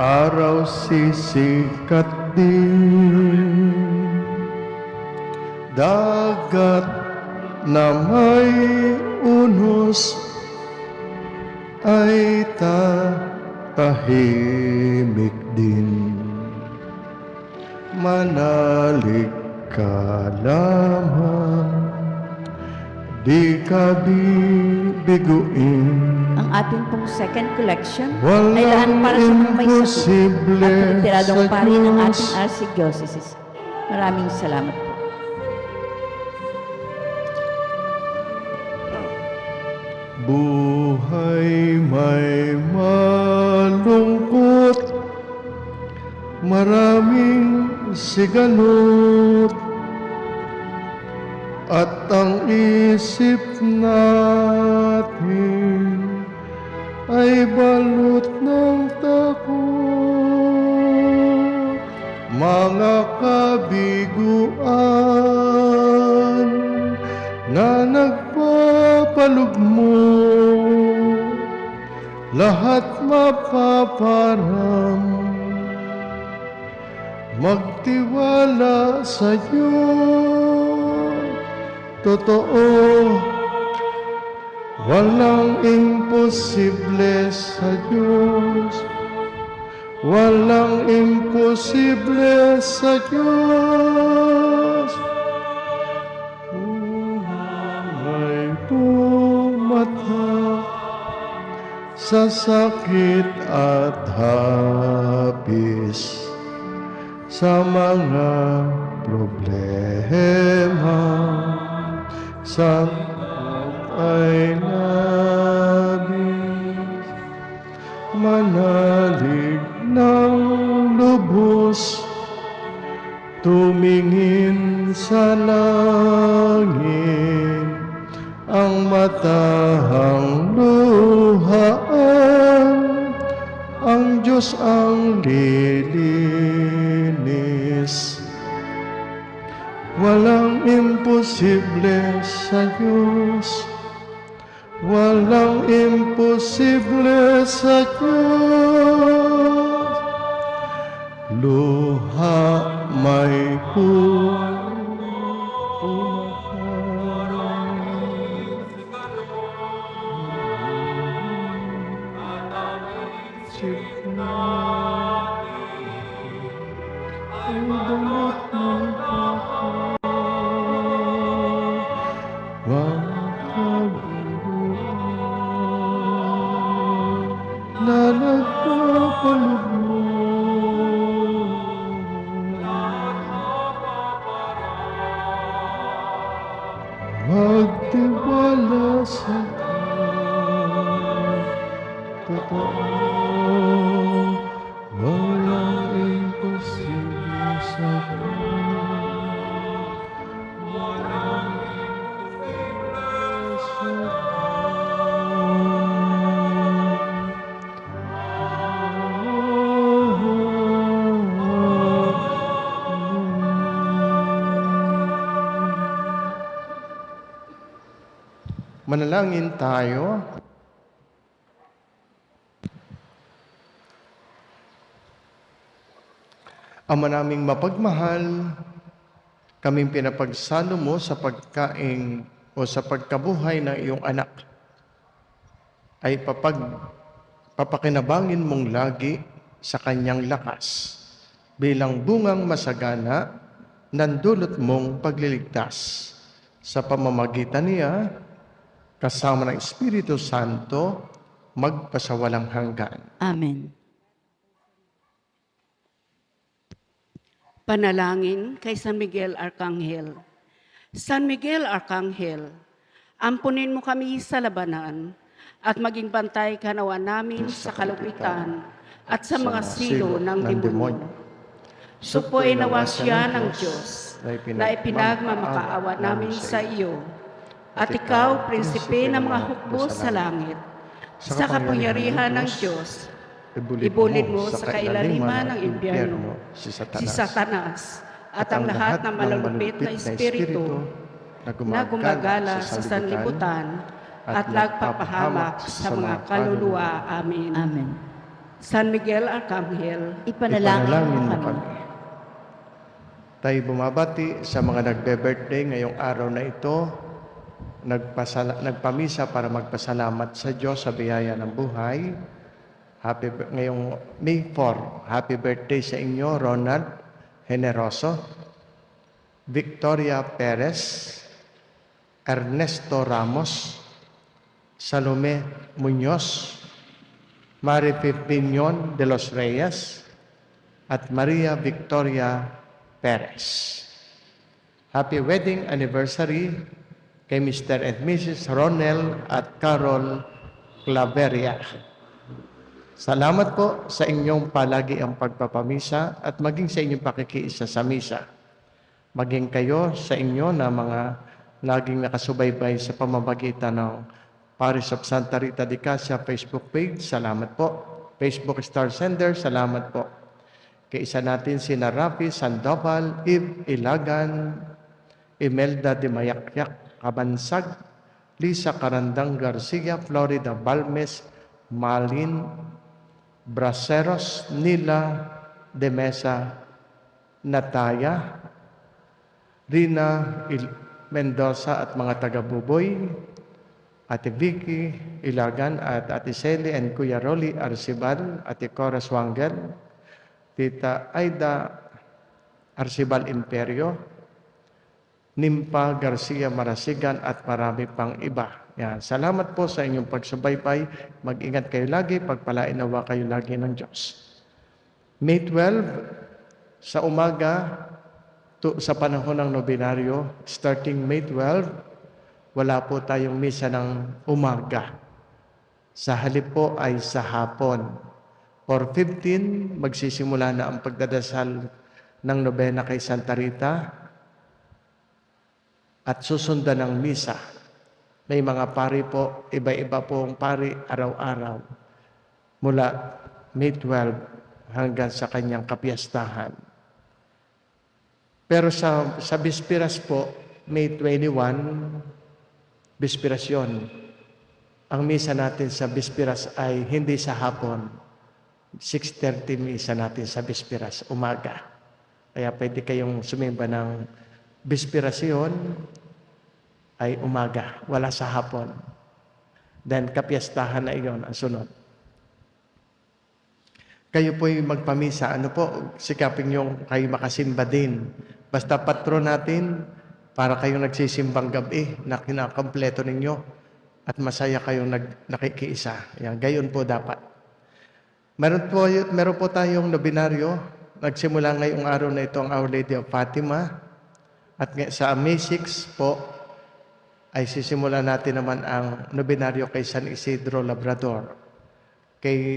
araw sisikat din. Dagat na may unos ay tatahimik din. Manalig ka lamang, di ka bibiguin. Ang ating pong second collection ay Walang lahat para sa mga may sakit imposible at retiradong sa pari ng Diyos. ating archdiocese. Maraming salamat po. Buhay may malungkot, maraming sigalot, at ang isip natin ay balot ng takot. Mga kabiguan na nagpapalugmo, lahat mapaparam. Magtiwala sa iyo, totoo, walang imposible sa Diyos. Walang imposible sa Diyos. May pumata sa sakit at hapis, sa mga problema, sa ay labis. Manalig ng lubos, tumingin sa langit, ang matahang luhaan, ang Diyos ang lilinis. Walang imposible sa Diyos. Walang imposible sa Diyos. Luha may na nagpapalugmo. Magtiwala sa Diyos, totoo, walang imposible sa Diyos. Walang imposible sa Diyos. Manalangin tayo. Ama naming mapagmahal, kaming pinapagsalo mo sa pagkain o sa pagkabuhay ng iyong anak, ay papakinabangin mong lagi sa kanyang lakas bilang bungang masagana ng dulot mong pagliligtas sa pamamagitan niya kasama ng Espiritu Santo magpasawalang hanggan. Amen. Panalangin kay San Miguel Arcangel. San Miguel Arcangel, ampunin mo kami sa labanan at maging bantay ka nawa namin sa kalupitan at sa mga silo ng demonyo. Supoy nawa siya ng Diyos na ipinagmamakaawa namin sa iyo. At ikaw, prinsipe ng mga hukbo sa langit, sa kapangyarihan ng Diyos, ibulid mo sa kailaliman ng impyerno si Satanas at ang lahat ng malulupit na espiritu na gumagala sa sanlibutan at nagpapahamak sa mga kaluluwa. Amen. Amen. San Miguel Arcangel, Ipanalangin mo kami. Tayo bumabati sa mga nagbe-birthday ngayong araw na ito, nagpamisa para magpasalamat sa Diyos sa biyaya ng buhay. Ngayong May 4, happy birthday sa inyo, Ronald Generoso, Victoria Perez, Ernesto Ramos, Salome Muñoz, Mari Piñon de los Reyes, at Maria Victoria Perez. Happy wedding anniversary kay Mr. and Mrs. Ronel at Carol Claveria. Salamat po sa inyong palagi ang pagpapamisa at maging sa inyong pakikiisa sa misa. Maging kayo sa inyo na mga laging nakasubaybay sa pamamagitan ng Parish of Santa Rita de Casia Facebook page. Salamat po. Facebook Star Sender, salamat po. Kaisa natin si Rafi Sandoval, Eve Ilagan, Imelda de Mayakyak, Kabansag, Lisa Carandang Garcia, Florida Balmes, Malin Braceros, Nila de Mesa, Nataya, Rina Mendoza at mga taga-Buboy, Ate Vicky Ilagan at Ate Sally and Kuya Rolly Arcibal, Ate Cora Swangel, Tita Aida Arcibal Imperio, Nimpa Garcia Marasigan at marami pang iba. Yan. Salamat po sa inyong pagsubaybay. Mag-ingat kayo lagi, pagpalain nawa kayo lagi ng Diyos. May 12, sa umaga, sa panahon ng nobinaryo, starting May 12, wala po tayong misa ng umaga. Sa halip po ay sa hapon. 4:15, magsisimula na ang pagdadasal ng nobena kay Santa Rita at susundan ng misa. May mga pari po, iba-iba pong pari araw-araw mula May 12 hanggang sa kanyang kapiyastahan. Pero sa Bispiras po, May 21, Bispirasyon. Ang misa natin sa Bispiras ay hindi sa hapon. 6:30 misa natin sa Bispiras, umaga. Kaya pwede kayong sumimba ng Bispirasyon ay umaga, wala sa hapon. Then kapiyastahan na iyon ang sunod. Kayo po'y magpamisa, sikapin nyo kayo makasimba din. Basta patron natin, para kayong nagsisimbang gabi na kinakompleto ninyo at masaya kayong nakikiisa. Yan, gayon po dapat. Meron po tayong nobinaryo. Nagsimula ngayong araw na ito ang Our Lady of Fatima. At sa May 6 po, ay sisimula natin naman ang nobinaryo kay San Isidro Labrador.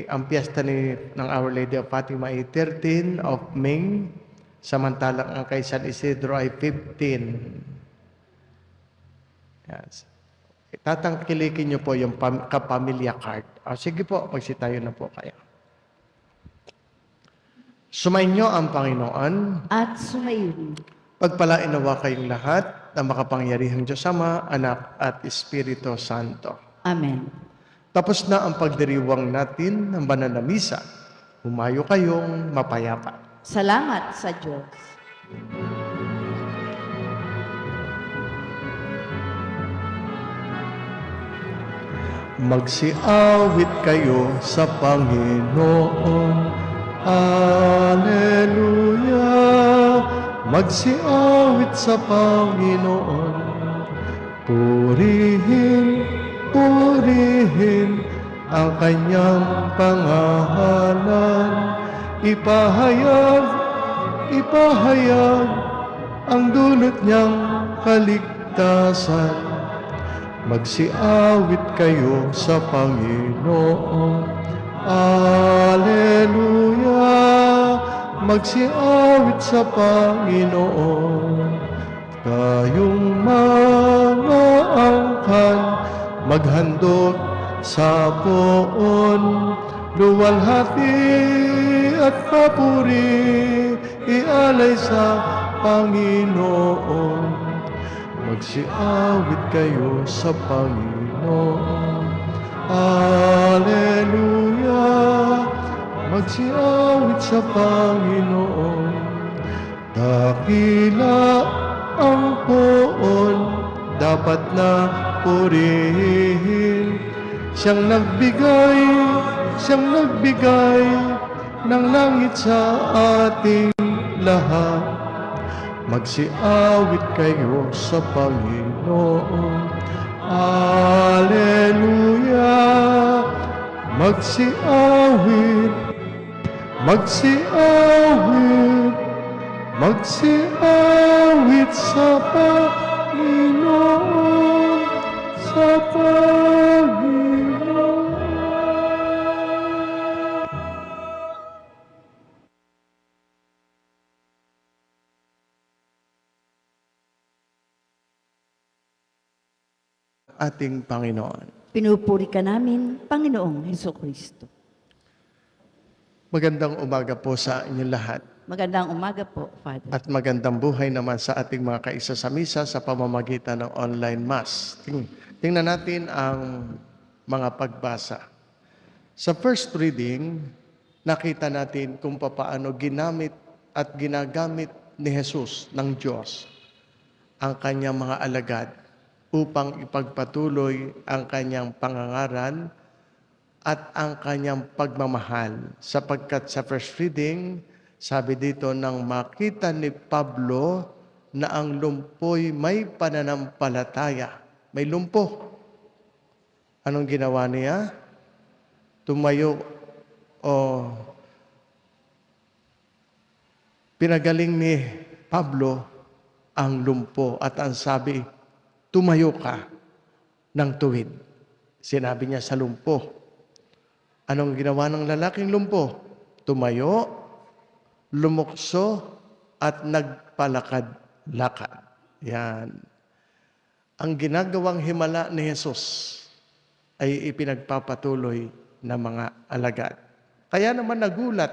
Ang piyesta ng Our Lady of Fatima ay 13 of May, samantalang ang kay San Isidro ay 15. Yes. Tatangkilikin niyo po yung kapamilya card. Sige po, magsitayo na po kayo. Sumainyo ang Panginoon At sumayin. Pagpalain nawa kayong lahat na makapangyarihang Diyos Ama, Anak at Espiritu Santo. Amen. Tapos na ang pagdiriwang natin ng banal na misa. Humayo kayong mapayapa. Salamat sa Diyos. Magsiawit kayo sa Panginoon. Alleluia. Magsiawit sa Panginoon. Purihin, purihin ang kanyang pangalan. Ipahayag, ipahayag ang dulot niyang kaligtasan. Magsiawit kayo sa Panginoon. Alleluia. Magsiawit sa Panginoon. Kayong mga angkan, maghandog sa poon, luwalhati at papuri, ialay sa Panginoon. Magsiawit kayo sa Panginoon. Alleluia. Magsiawit sa Panginoon. Dakila ang poon, dapat na purihin. Siyang nagbigay ng langit sa ating lahat. Magsiawit kayo sa Panginoon. Alleluia. Magsiawit, magsiawit, magsiawit sa Panginoon, sa Panginoon. Ating Panginoon. Pinupuri ka namin, Panginoong Hesukristo. Magandang umaga po sa inyong lahat. Magandang umaga po, Father. At magandang buhay naman sa ating mga kaisa sa misa sa pamamagitan ng online mass. Tingnan natin ang mga pagbasa. Sa first reading, nakita natin kung paano ginamit at ginagamit ni Jesus ng Diyos ang kanyang mga alagad upang ipagpatuloy ang kanyang pangangaral at ang kanyang pagmamahal. Sapagkat sa first reading, sabi dito, nang makita ni Pablo na ang lumpoy may pananampalataya. May lumpo. Anong ginawa niya? Tumayo o pinagaling ni Pablo ang lumpo at ang sabi, tumayo ka ng tuwid. Sinabi niya sa lumpo. Anong ginawa ng lalaking lumpo? Tumayo, lumukso, at nagpalakad-lakad. Yan. Ang ginagawang himala ni Jesus ay ipinagpapatuloy ng mga alagad. Kaya naman nagulat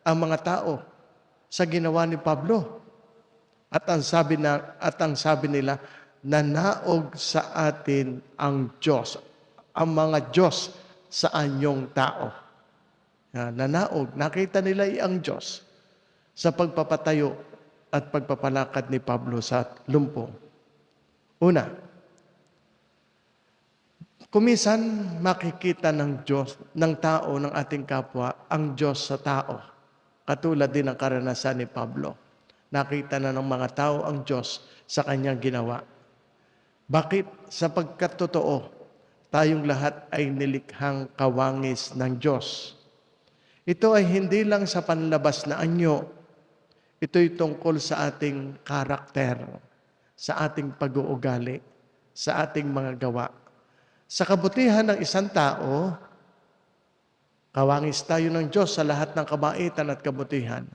ang mga tao sa ginawa ni Pablo. At ang sabi nila, nanaog sa atin ang Diyos, ang mga Diyos sa anyong tao. Nanaog, nakita nila ang Diyos sa pagpapatayo at pagpapalakad ni Pablo sa lumpo. Una, kumisan makikita ng Diyos, ng tao, ng ating kapwa, ang Diyos sa tao. Katulad din ng karanasan ni Pablo. Nakita na ng mga tao ang Diyos sa kanyang ginawa. Bakit? Sapagkat totoo, tayong lahat ay nilikhang kawangis ng Diyos. Ito ay hindi lang sa panlabas na anyo. Ito'y tungkol sa ating karakter, sa ating pag-uugali, sa ating mga gawa. Sa kabutihan ng isang tao, kawangis tayo ng Diyos sa lahat ng kabaitan at kabutihan.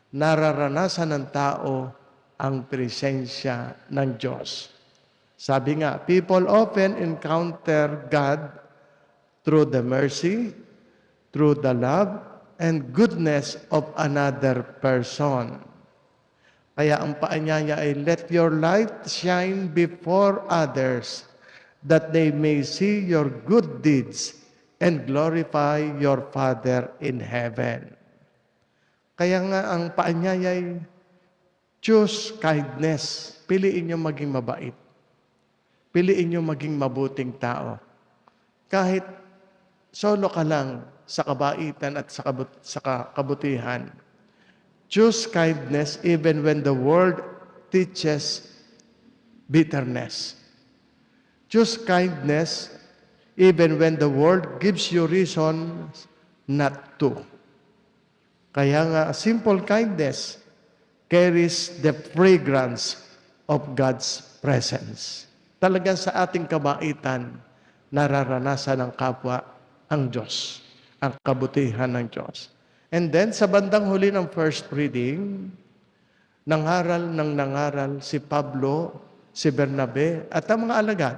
Nararanasan ng tao ang presensya ng Diyos. Sabi nga, people often encounter God through the mercy, through the love, and goodness of another person. Kaya ang paanyaya ay, let your light shine before others, that they may see your good deeds and glorify your Father in heaven. Kaya nga ang paanyaya ay, choose kindness. Piliin niyo maging mabait. Piliin niyo maging mabuting tao. kahit solo ka lang sa kabaitan at sa kabutihan. Choose kindness even when the world teaches bitterness. Choose kindness even when the world gives you reason not to. Kaya nga, simple kindness carries the fragrance of God's presence. Talagang sa ating kabaitan, nararanasan ng kapwa ang Diyos, ang kabutihan ng Diyos. And then, sa bandang huli ng first reading, nangaral si Pablo, si Bernabe, at ang mga alagad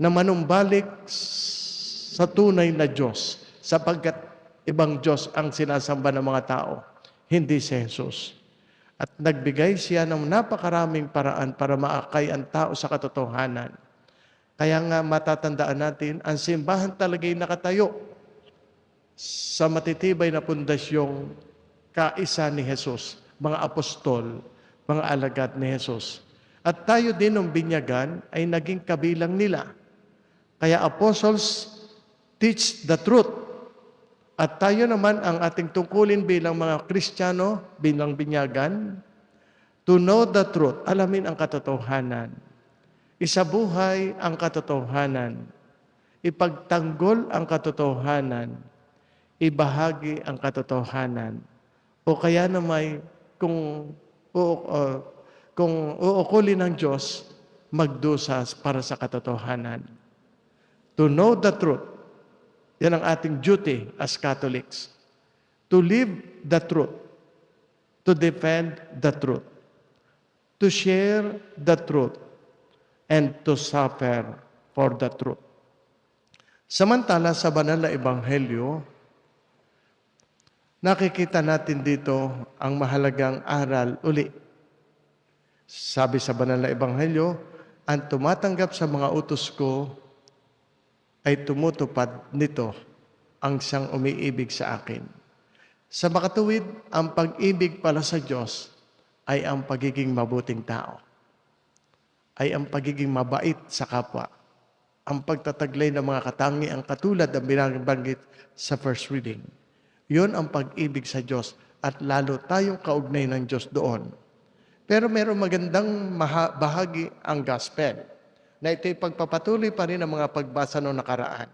na manumbalik sa tunay na Diyos, sapagkat ibang Diyos ang sinasamba ng mga tao, hindi si Jesus. At nagbigay siya ng napakaraming paraan para maakay ang tao sa katotohanan. Kaya nga matatandaan natin, ang simbahan talaga'y nakatayo sa matitibay na pundasyong kaisa ni Jesus, mga apostol, mga alagad ni Jesus. At tayo din ng binyagan ay naging kabilang nila. Kaya apostles teach the truth. At tayo naman ang ating tungkulin bilang mga Kristiyano, bilang binyagan, to know the truth, alamin ang katotohanan. Isabuhay ang katotohanan. Ipagtanggol ang katotohanan. Ibahagi ang katotohanan. O kaya naman kung uukulin ng Diyos, magdusas para sa katotohanan. To know the truth. Yan ang ating duty as Catholics. To live the truth. To defend the truth. To share the truth. And to suffer for the truth. Samantala sa banal na ebanghelyo, nakikita natin dito ang mahalagang aral uli. Sabi sa banal na ebanghelyo, ang tumatanggap sa mga utos ko ay tumutupad nito ang siyang umiibig sa akin. Sa makatuwid, ang pag-ibig pala sa Diyos ay ang pagiging mabuting tao. Ay ang pagiging mabait sa kapwa. Ang pagtataglay ng mga katangiang katulad ng binabanggit sa first reading. Yun ang pag-ibig sa Diyos at lalo tayong kaugnay ng Diyos doon. Pero mayroong magandang bahagi ang gospel na ito'y pagpapatuloy pa rin ang mga pagbasa noong nakaraan.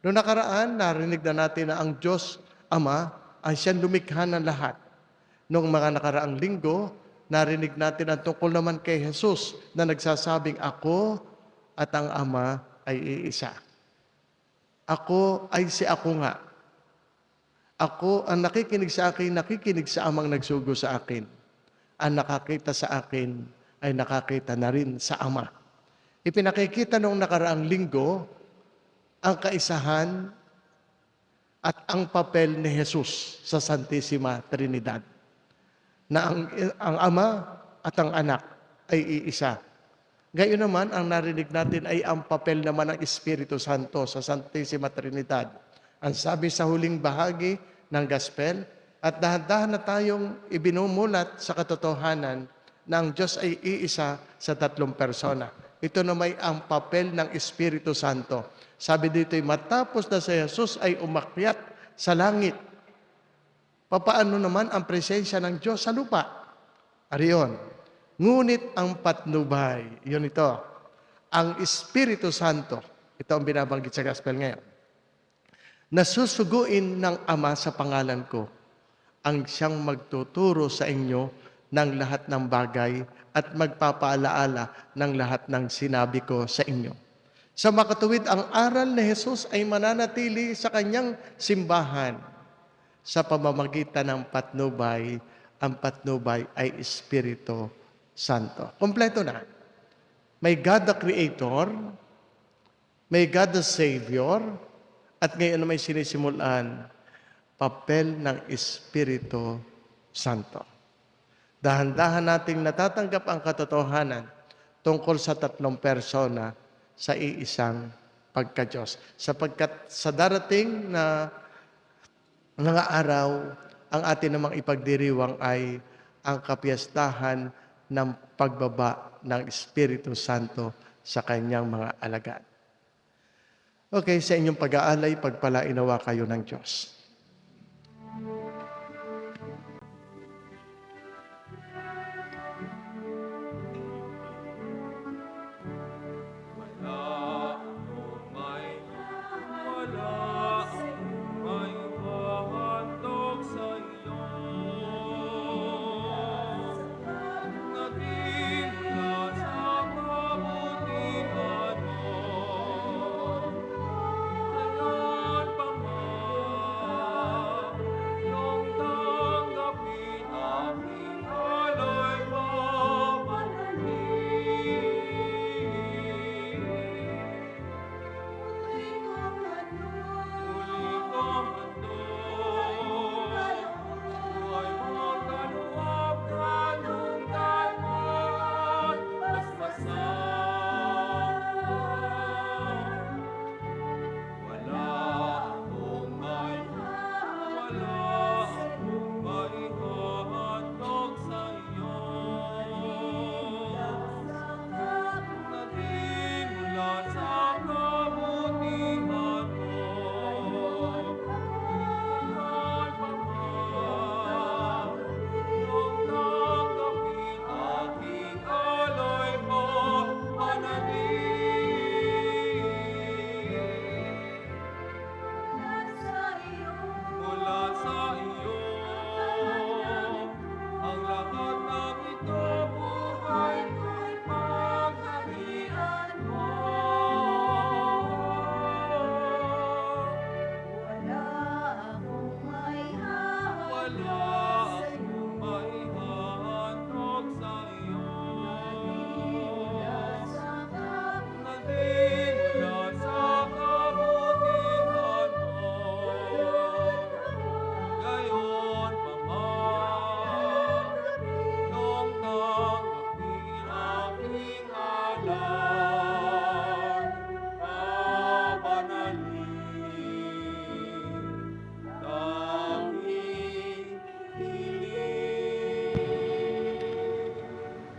Noong nakaraan, narinig na natin na ang Diyos Ama ang siyang lumikha ng lahat. Noong mga nakaraang linggo, narinig natin ang tungkol naman kay Jesus na nagsasabing, ako at ang Ama ay iisa. Ako ay si ako nga. Ako ang nakikinig sa akin, nakikinig sa Amang nagsugo sa akin. Ang nakakita sa akin ay nakakita na rin sa Ama. Ipinakikita noong nakaraang linggo ang kaisahan at ang papel ni Jesus sa Santissima Trinidad. Na ang Ama at ang Anak ay iisa. Gayon naman, ang narinig natin ay ang papel naman ng Espiritu Santo sa Santissima Trinidad. Ang sabi sa huling bahagi ng Gospel, at dahan-dahan na tayong ibinumulat sa katotohanan na ang Diyos ay iisa sa tatlong persona. Ito naman ang papel ng Espiritu Santo. Sabi dito, matapos na si Jesus ay umakyat sa langit, papaano naman ang presensya ng Diyos sa lupa? Ariyon. Ngunit ang patnubay, yun ito, ang Espiritu Santo, ito ang binabanggit sa Gospel ngayon, nasusuguin ng Ama sa pangalan ko, ang siyang magtuturo sa inyo ng lahat ng bagay at magpapaalaala ng lahat ng sinabi ko sa inyo. Sa makatuwid, ang aral ni Jesus ay mananatili sa kanyang simbahan sa pamamagitan ng patnubay. Ang patnubay ay Espiritu Santo. Kompleto na. May God the Creator, may God the Savior, at ngayon na may sinisimulan, papel ng Espiritu Santo. Dahan-dahan nating natatanggap ang katotohanan tungkol sa tatlong persona sa iisang pagka-Diyos. Sapagkat sa darating na mga araw, ang atin namang ipagdiriwang ay ang kapiyastahan ng pagbaba ng Espiritu Santo sa kanyang mga alagad. Okay, sa inyong pag-aalay, pagpalainawa kayo ng Diyos.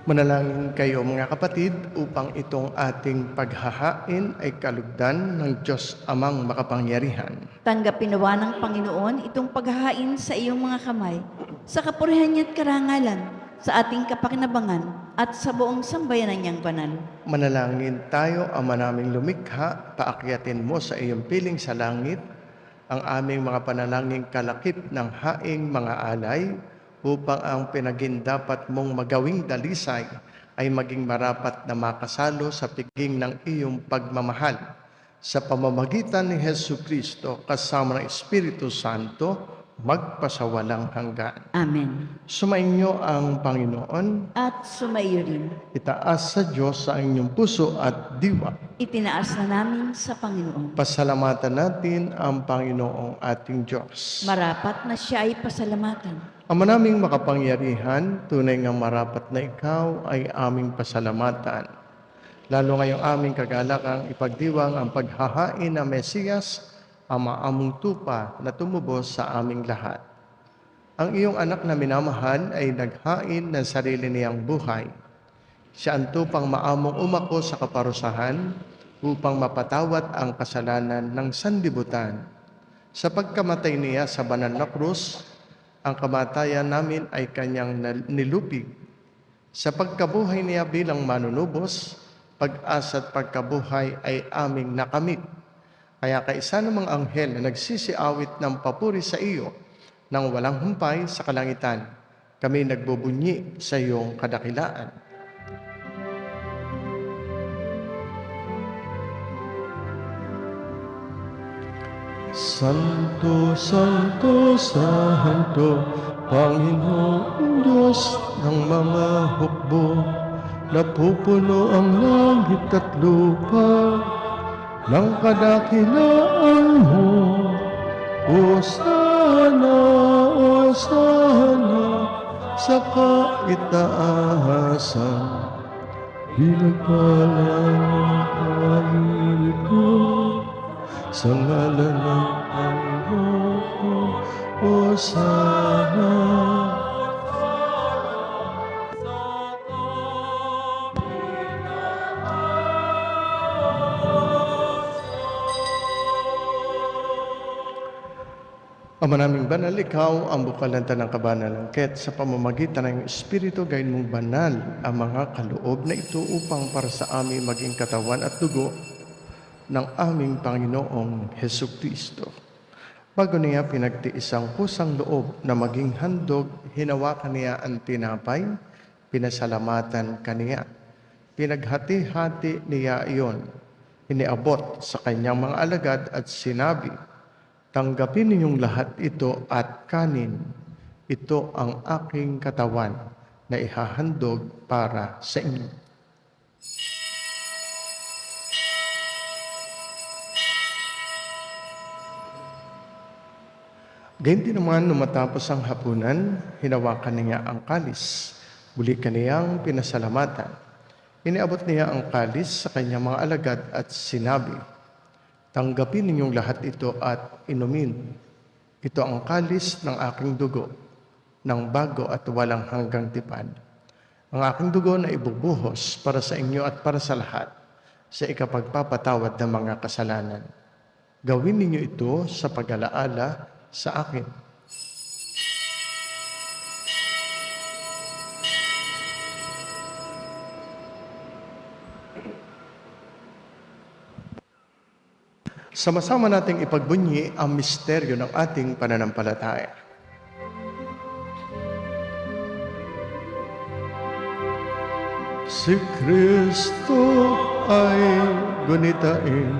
Manalangin kayo mga kapatid upang itong ating paghahain ay kalugdan ng Diyos Amang makapangyarihan. Tanggapin nawa ng Panginoon itong paghahain sa iyong mga kamay, sa kapurihan niya't karangalan, sa ating kapakinabangan at sa buong sambayanan niyang banal. Manalangin tayo, Ama naming lumikha, paakyatin mo sa iyong piling sa langit ang aming mga panalangin kalakip ng haing mga alay, upang ang pinagindapat mong magawing dalisay ay maging marapat na makasalo sa piging ng iyong pagmamahal. Sa pamamagitan ni Jesucristo kasama ng Espiritu Santo, magpasawalang hanggan. Amen. Sumainyo ang Panginoon. At sumaiyo rin. Itaas sa Diyos sa inyong puso at diwa. Itinaas na namin sa Panginoon. Pasalamatan natin ang Panginoong ating Diyos. Marapat na siya ay pasalamatan. Ama naming makapangyarihan, tunay ngang marapat na ikaw ay aming pasalamatan. Lalo ngayong aming kagalakang ipagdiwang ang paghahain ng Mesiyas, Ama among tupa na tumubos sa aming lahat. Ang iyong anak na minamahal ay naghain ng sarili niyang buhay. Siya ang tupang maamong umako sa kaparusahan upang mapatawad ang kasalanan ng sanlibutan. Sa pagkamatay niya sa banal na krus, ang kamatayan namin ay kanyang nilupig. Sa pagkabuhay niya bilang manunubos, pag-asa at pagkabuhay ay aming nakamit. Kaya kaisa namang anghel na nagsisiawit ng papuri sa iyo nang walang humpay sa kalangitan, kami nagbubunyi sa iyong kadakilaan. Santo, Santo, Santo, Panginoong Diyos ng mga hukbo, napupuno ang langit at lupa ng kadakilaan mo. Hosana, Hosana, sa kaitaasan, pinagpalang ang ito. Sa ngalan ng Panginoon, Hosana. Ama naming banal, ikaw ang bukal ng tanang kabanalan. Kaya't sa pamamagitan ng Espiritu, gayon mong banal ang mga kaloob na ito upang para sa amin maging katawan at dugo ng aming Panginoong Hesu Kristo. Bago niya pinagtiis ang kusang loob na maging handog, hinawakan niya ang tinapay, pinasalamatan kaniya. Pinaghati-hati niya iyon, iniabot sa kanyang mga alagad at sinabi, "Tanggapin ninyong lahat ito at kanin. Ito ang aking katawan na ihahandog para sa inyo." Ganyan din naman nung matapos ang hapunan, hinawakan niya ang kalis. Muli kaniyang pinasalamatan. Iniabot niya ang kalis sa kanyang mga alagad at sinabi, "Tanggapin ninyong lahat ito at inumin. Ito ang kalis ng aking dugo, ng bago at walang hanggang tipan. Ang aking dugo na ibubuhos para sa inyo at para sa lahat, sa ikapagpapatawad ng mga kasalanan. Gawin ninyo ito sa pag-alaala sa akin." Sama-sama nating ipagbunyi ang misteryo ng ating pananampalataya. Si Kristo ay gunitain,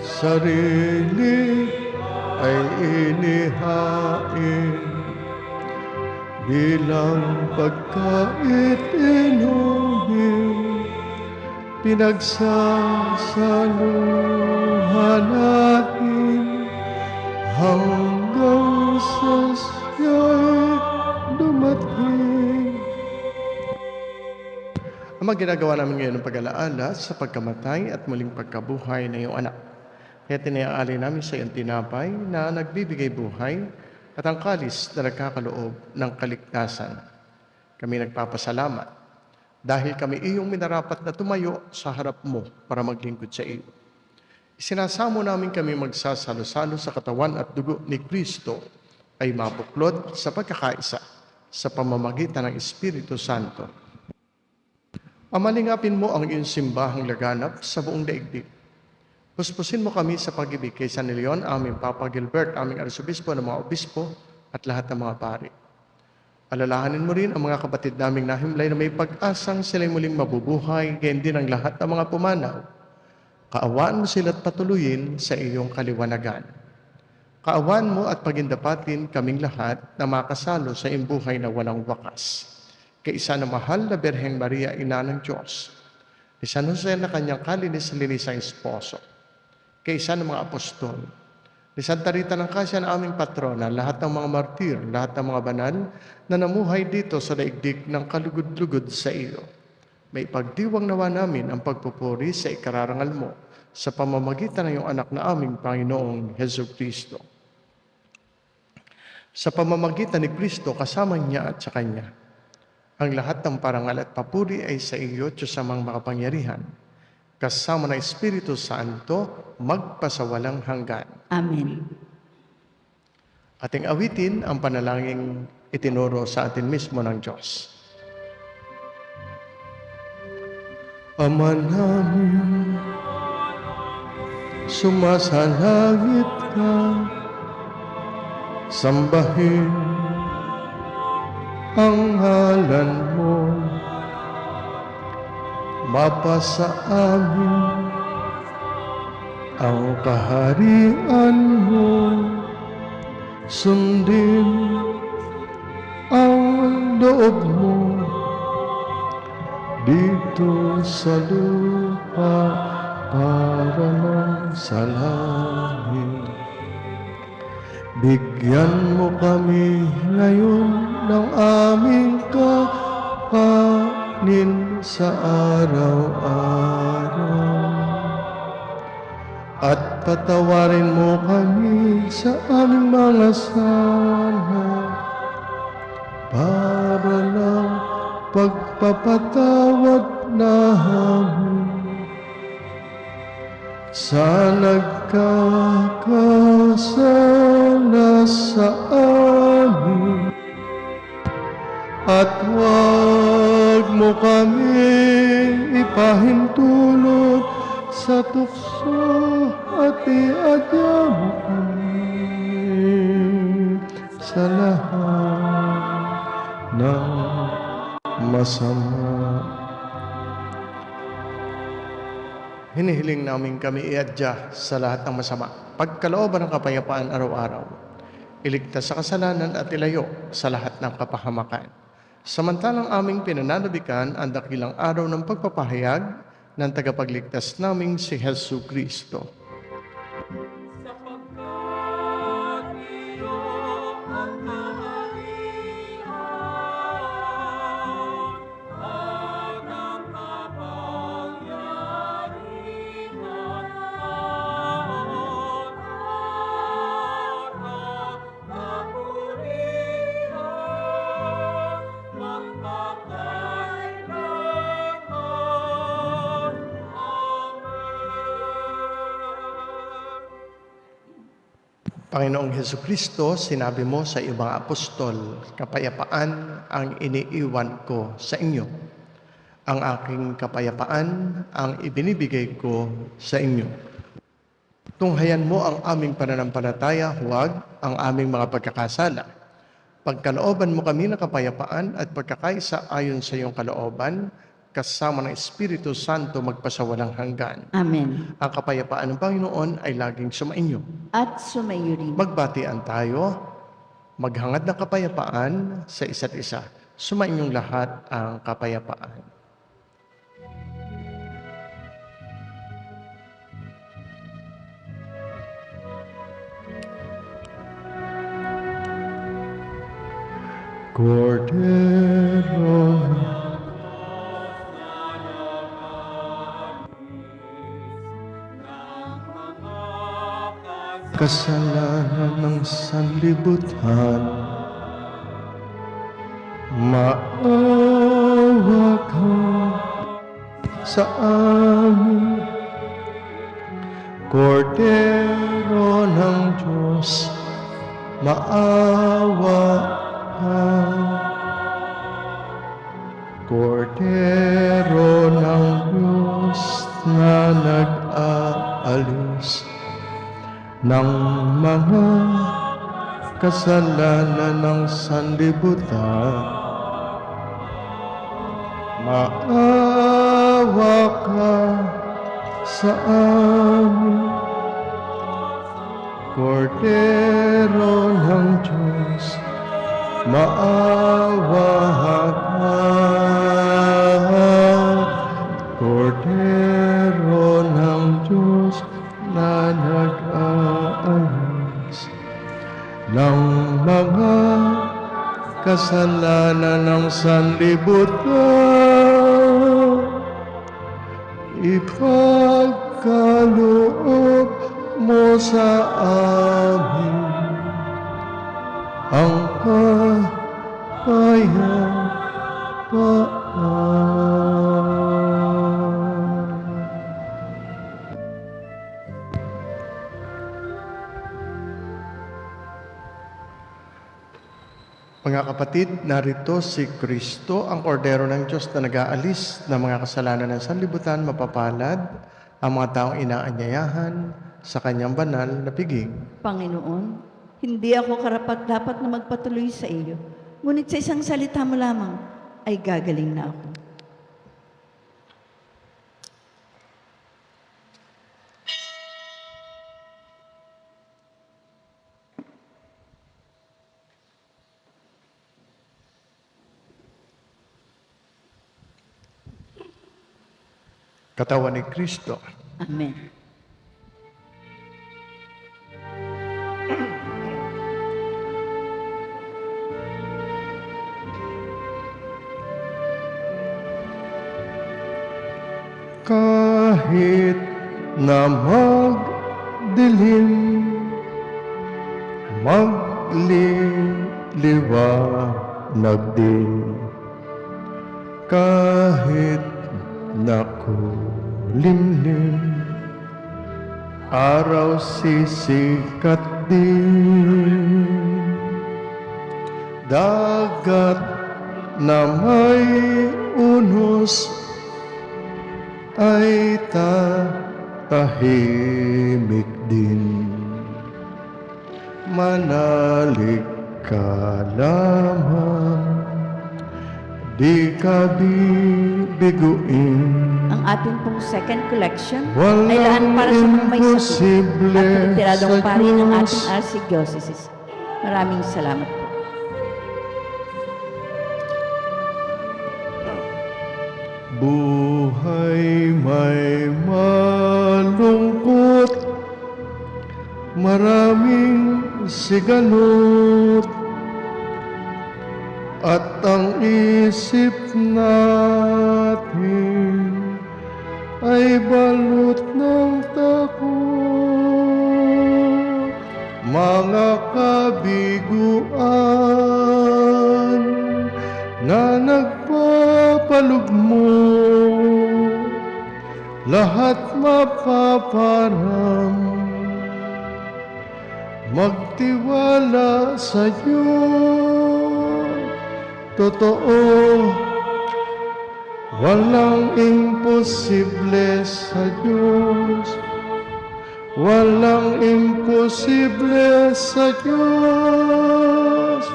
sarili ay inihain, bilang pagkait inumin, pinagsasaluhan natin hanggang sa siya'y dumating. Ang mga ginagawa namin ngayon ng pag-alaala sa pagkamatay at muling pagkabuhay ng iyong anak. Kaya tiniaalay namin sa iyong tinapay na nagbibigay buhay at ang kalis na nagkakaloob ng kaligtasan. Kami nagpapasalamat dahil kami iyong minarapat na tumayo sa harap mo para maglingkod sa iyo. Isinasamo namin kami magsasalo-salo sa katawan at dugo ni Kristo ay mabuklod sa pagkakaisa sa pamamagitan ng Espiritu Santo. Amalingapin mo ang iyong simbahang laganap sa buong daigdig. Puspusin mo kami sa pag-ibig kay San Leon, aming Papa Gilbert, aming Arsobispo ng mga obispo at lahat ng mga pari. Alalahanin mo rin ang mga kapatid naming nahimlay na may pag-asang sila'y muling mabubuhay, gayon din ang lahat ng mga pumanaw. Kaawaan mo sila't patuloyin sa iyong kaliwanagan. Kaawaan mo at pagindapatin kaming lahat na makasalo sa iyong buhay na walang wakas. Kay isa na mahal na Birheng Maria, Ina ng Diyos, ni San Jose na kanyang kalinis-linisang esposo, kay isa ng mga apostol, ni Santa Rita ng Cassia na aming patrona, lahat ng mga martir, lahat ng mga banal na namuhay dito sa daigdig ng kalugod-lugod sa iyo. May pagdiwang nawa namin ang pagpupuri sa ikararangal mo sa pamamagitan ng iyong anak na aming Panginoong Hesu Kristo. Sa pamamagitan ni Kristo, kasama niya at sa Kanya, ang lahat ng parangal at papuri ay sa iyo, Diyos amang makapangyarihan, kasama ng Espiritu Santo, magpasawalang hanggan. Amen. Ating awitin ang panalangin itinuro sa atin mismo ng Diyos. Ama namin, sumasalangit ka, sambahin ang ngalan mo, mapasa amin ang kaharian mo, sundin ang loob mo dito sa lupa para ng sa langit. Bigyan mo kami ngayon ng aming kapanin sa araw-araw. At patawarin mo kami sa aming mga sala para lang pagpapatawad namin sa nagkakasala sa amin, at huwag mo kaming ipahintulot sa tukso, at iadya mo kami sa lahat ng masama. Hinihiling namin kami iadya sa lahat ng masama, pagkalooban ng kapayapaan araw-araw, iligtas sa kasalanan at ilayo sa lahat ng kapahamakan. Samantalang aming pinananabikan ang dakilang araw ng pagpapahayag ng tagapagligtas naming si Hesu Kristo. Panginoong Hesu Kristo, sinabi mo sa iyong mga apostol, kapayapaan ang iniiwan ko sa inyo. Ang aking kapayapaan ang ibinibigay ko sa inyo. Tunghayan mo ang aming pananampalataya, huwag ang aming mga pagkakasala. Pagkalooban mo kami ng kapayapaan at pagkakaisa ayon sa iyong kalooban, kasama ng Espiritu Santo magpasawalang hanggan. Amen. Ang kapayapaan ng Panginoon ay laging sumainyo. At sumayo rin. Magbatian tayo, maghangad ng kapayapaan sa isa't isa. Sumainyong lahat ang kapayapaan. Cordero kasalanan ng sanlibutan, maawa ka sa amin. Kordero ng Diyos, maawa ka. Kordero ng Diyos na nag-aalis ng mga kasalanan ng sanlibutan, maawa ka sa amin. Kordero ng Diyos, maawa ka. Kordero ng Diyos na nag-aalis ng mga kasalanan ng sanlibutan, ipagkaloob mo sa amin ang kapayapaan. Mga kapatid, narito si Kristo, ang kordero ng Diyos na nag-aalis ng mga kasalanan ng sanlibutan. Mapapalad ang mga taong inaanyayahan sa kanyang banal na piging. Panginoon, hindi ako karapat-dapat na magpatuloy sa iyo. Ngunit sa isang salita mo lamang ay gagaling na ako. Katawan ni Kristo. Amen. Kahit na magdilim, magliliwanag din. Kahit nakulimlim, araw sisikat din. Dagat na may unos ay tahimik din. Manalig ka lamang, di ka bibiguin. Ang ating pong second collection ay Walang laan para sa mga may sakit imposible at pinagtiradong sa pari ng Diyos. ating Archdiocese. Maraming salamat po. Buhay may malungkot, maraming sigalot, at ang isip natin ay balot ng takot. Mga kabiguan na nagpapalugmo, lahat mapaparam. Magtiwala sa Diyos, totoo, walang imposible sa Diyos. Walang imposible sa Diyos.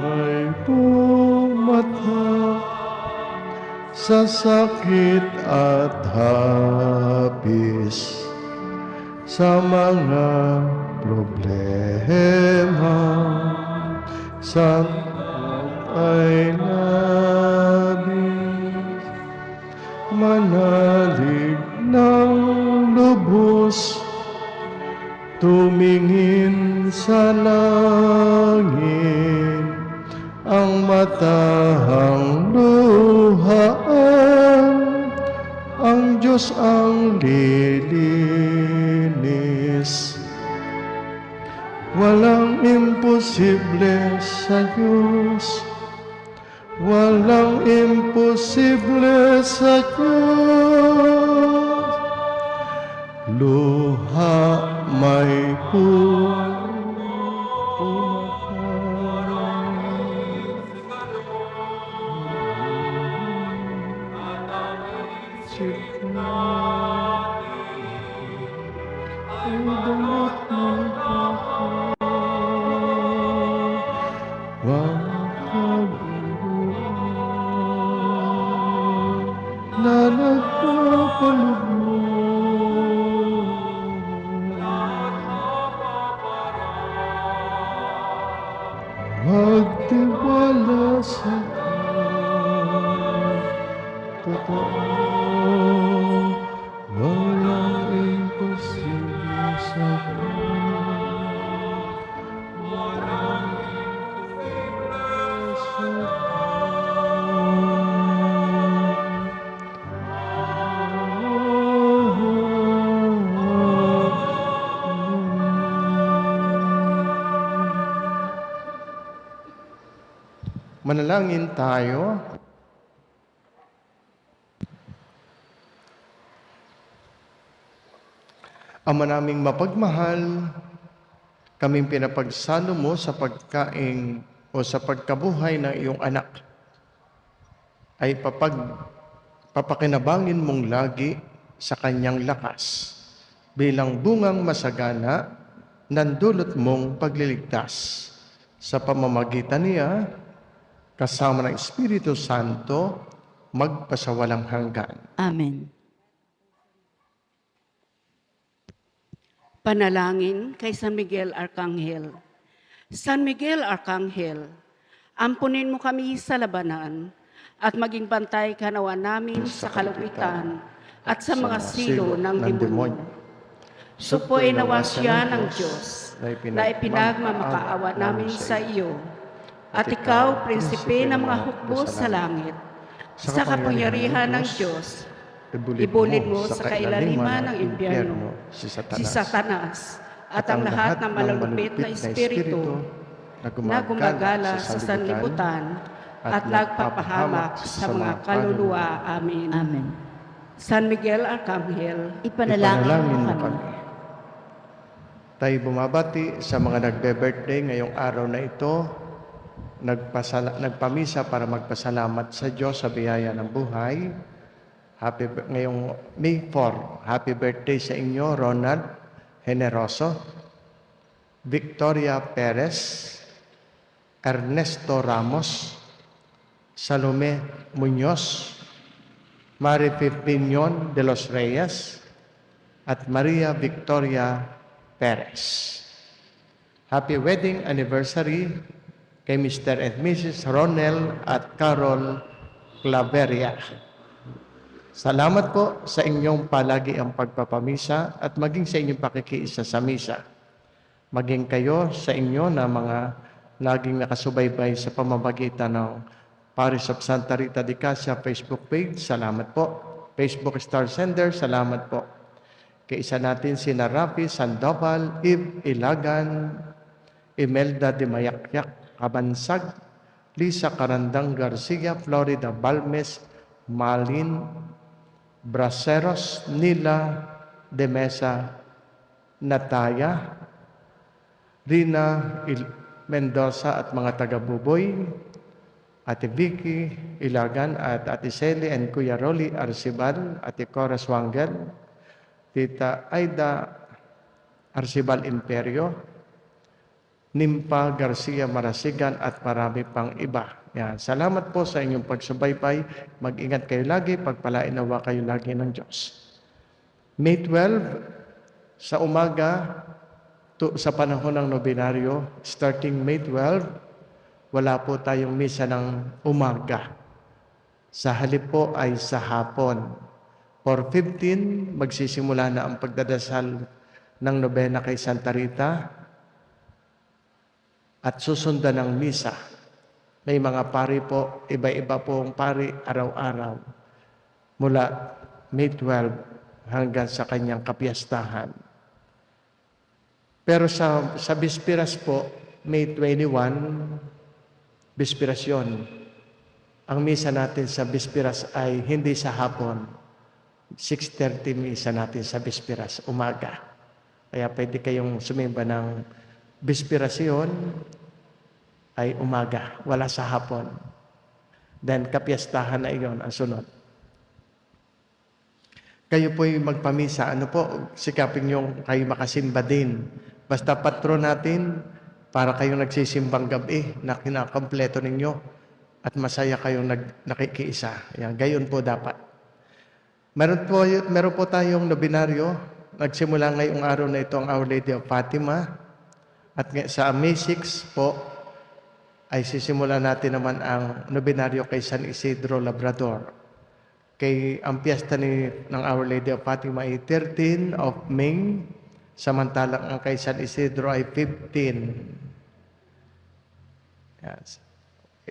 May pumatak sa sakit at hapis, sa mga problema, sa ay labis. Manalig ng lubos, tumingin sa langit, ang matahang luhaan, ang Diyos ang lilinis. Walang imposible sa Diyos. Walang imposible sa Diyos. Luha may na nagpapalugmo. Magtiwala sa Diyos, totoo, walang imposible sa Diyos. Walang imposible sa Diyos. Manalangin tayo. Ama naming mapagmahal, kaming pinapagsalo mo sa pagkain o sa pagkabuhay ng iyong anak, ay papakinabangin mong lagi sa kanyang lakas bilang bungang masagana ng dulot mong pagliligtas. Sa pamamagitan niya, kasama ng Espiritu Santo, magpasawalang hanggan. Amen. Panalangin kay San Miguel Arcangel. San Miguel Arcangel, ampunin mo kami sa labanan at maging bantay kanawa namin sa kalupitan at sa mga silo ng demonyo. Supoy nawa siya ng Diyos na ipinagmamakaawa namin sa iyo. At ikaw, prinsipe ng mga hukbo sa langit, sa kapangyarihan ng Diyos, ibulid mo sa kailaliman ng impyerno si Satanas at ang lahat ng malulupit na espiritu na gumagala sa sanlibutan at nagpapahamak sa mga kaluluwa. Amen. Amen. San Miguel Arcangel, Ipanalangin mo kami. Tayo bumabati sa mga nagbe-birthday ngayong araw na ito. Nagpamisa para magpasalamat sa Diyos sa biyaya ng buhay. Ngayong May 4, happy birthday sa inyo, Ronald Generoso, Victoria Perez, Ernesto Ramos, Salome Muñoz, Mari Pipinion de los Reyes, at Maria Victoria Perez. Happy wedding anniversary kay Mr. and Mrs. Ronel at Carol Claveria. Salamat po sa inyong palagi ang pagpapamisa at maging sa inyong pakikiisa sa misa. Maging kayo sa inyo na mga laging nakasubaybay sa pamamagitan ng Parish of Santa Rita de Casia Facebook page. Salamat po. Facebook Star Sender, salamat po. Kaisa natin si Rafi Sandoval, Eve Ilagan, Imelda de Mayakyak, Kabansag, Lisa Carandang Garcia, Florida Balmes, Malin Braceros, Nila de Mesa, Nataya, Rina Mendoza at mga taga-Buboy, Ate Vicky Ilagan at Ate Sally and Kuya Rolly Arcibal, Ate Cora Swangel, Tita Aida Arcibal Imperio, Nimpa Garcia Marasigan at marami pang iba. Yan. Salamat po sa inyong pagsubaybay. Mag-ingat kayo lagi, pagpalain nawa kayo lagi ng Diyos. May 12, sa umaga, sa panahon ng nobinaryo, starting May 12, wala po tayong misa ng umaga. Sa halip po ay sa hapon. 4:15, magsisimula na ang pagdadasal ng nobena kay Santa Rita at susundan ng misa. May mga pari po, iba-iba po ang pari araw-araw mula May 12 hanggang sa kanyang kapiyastahan. Pero sa Bispiras po, May 21, Bispiras yun. Ang misa natin sa Bispiras ay hindi sa hapon. 6:30 misa natin sa Bispiras, umaga. Kaya pwede kayong sumimba ng Bispirasyon ay umaga, wala sa hapon. Then kapiyastahan na iyon ang sunod. Kayo po'y magpamisa, sikapin nyo kayo makasimba din. Basta patron natin, para kayong nagsisimbang gabi na kinakompleto ninyo at masaya kayong nakikiisa. Yan, gayon po dapat. Meron po tayong nobinaryo. Nagsimula ngayong araw na ito ang Our Lady of Fatima. At sa May 6 po, ay sisimula natin naman ang nobinaryo kay San Isidro Labrador. Ang piyesta ng Our Lady of Fatima ay 13 of May, samantalang ang kay San Isidro ay 15. Yes.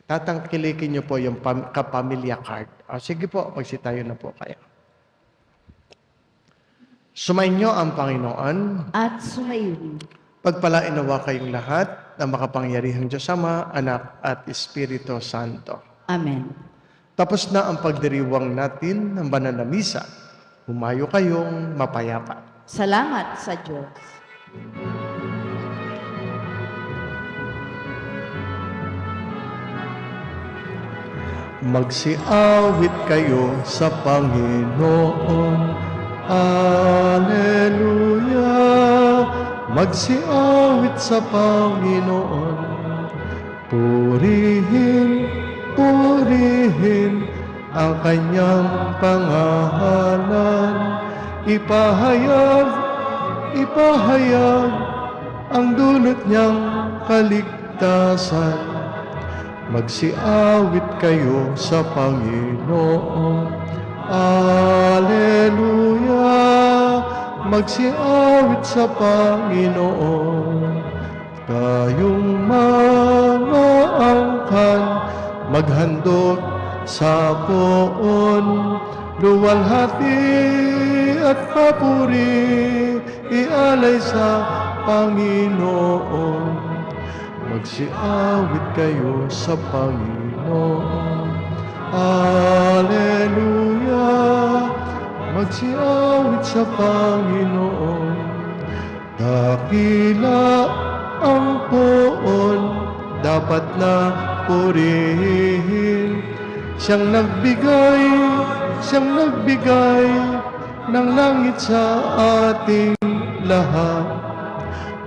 Tatangkilikin niyo po yung kapamilya card. Sige po, magsitayo na po kayo. Sumainyo ang Panginoon At sumayin. Pagpalain nawa kayong lahat na makapangyarihang Diyos Ama, Anak at Espiritu Santo. Amen. Tapos na ang pagdiriwang natin ng banal na misa. Humayo kayong mapayapa. Salamat sa Diyos. Magsiawit kayo sa Panginoon. Alleluia. Magsiawit sa Panginoon. Purihin, purihin ang kanyang pangalan. Ipahayag, ipahayag ang dulot niyang kaligtasan. Magsiawit kayo sa Panginoon. Alleluia. Magsiawit sa Panginoon. Kayong mga angkan, maghandog sa poon. Luwalhati at papuri, ialay sa Panginoon. Magsiawit kayo sa Panginoon. Alleluia. magsiawit sa Panginoon. Dakila ang poon, dapat na purihin. Siyang nagbigay ng langit sa ating lahat.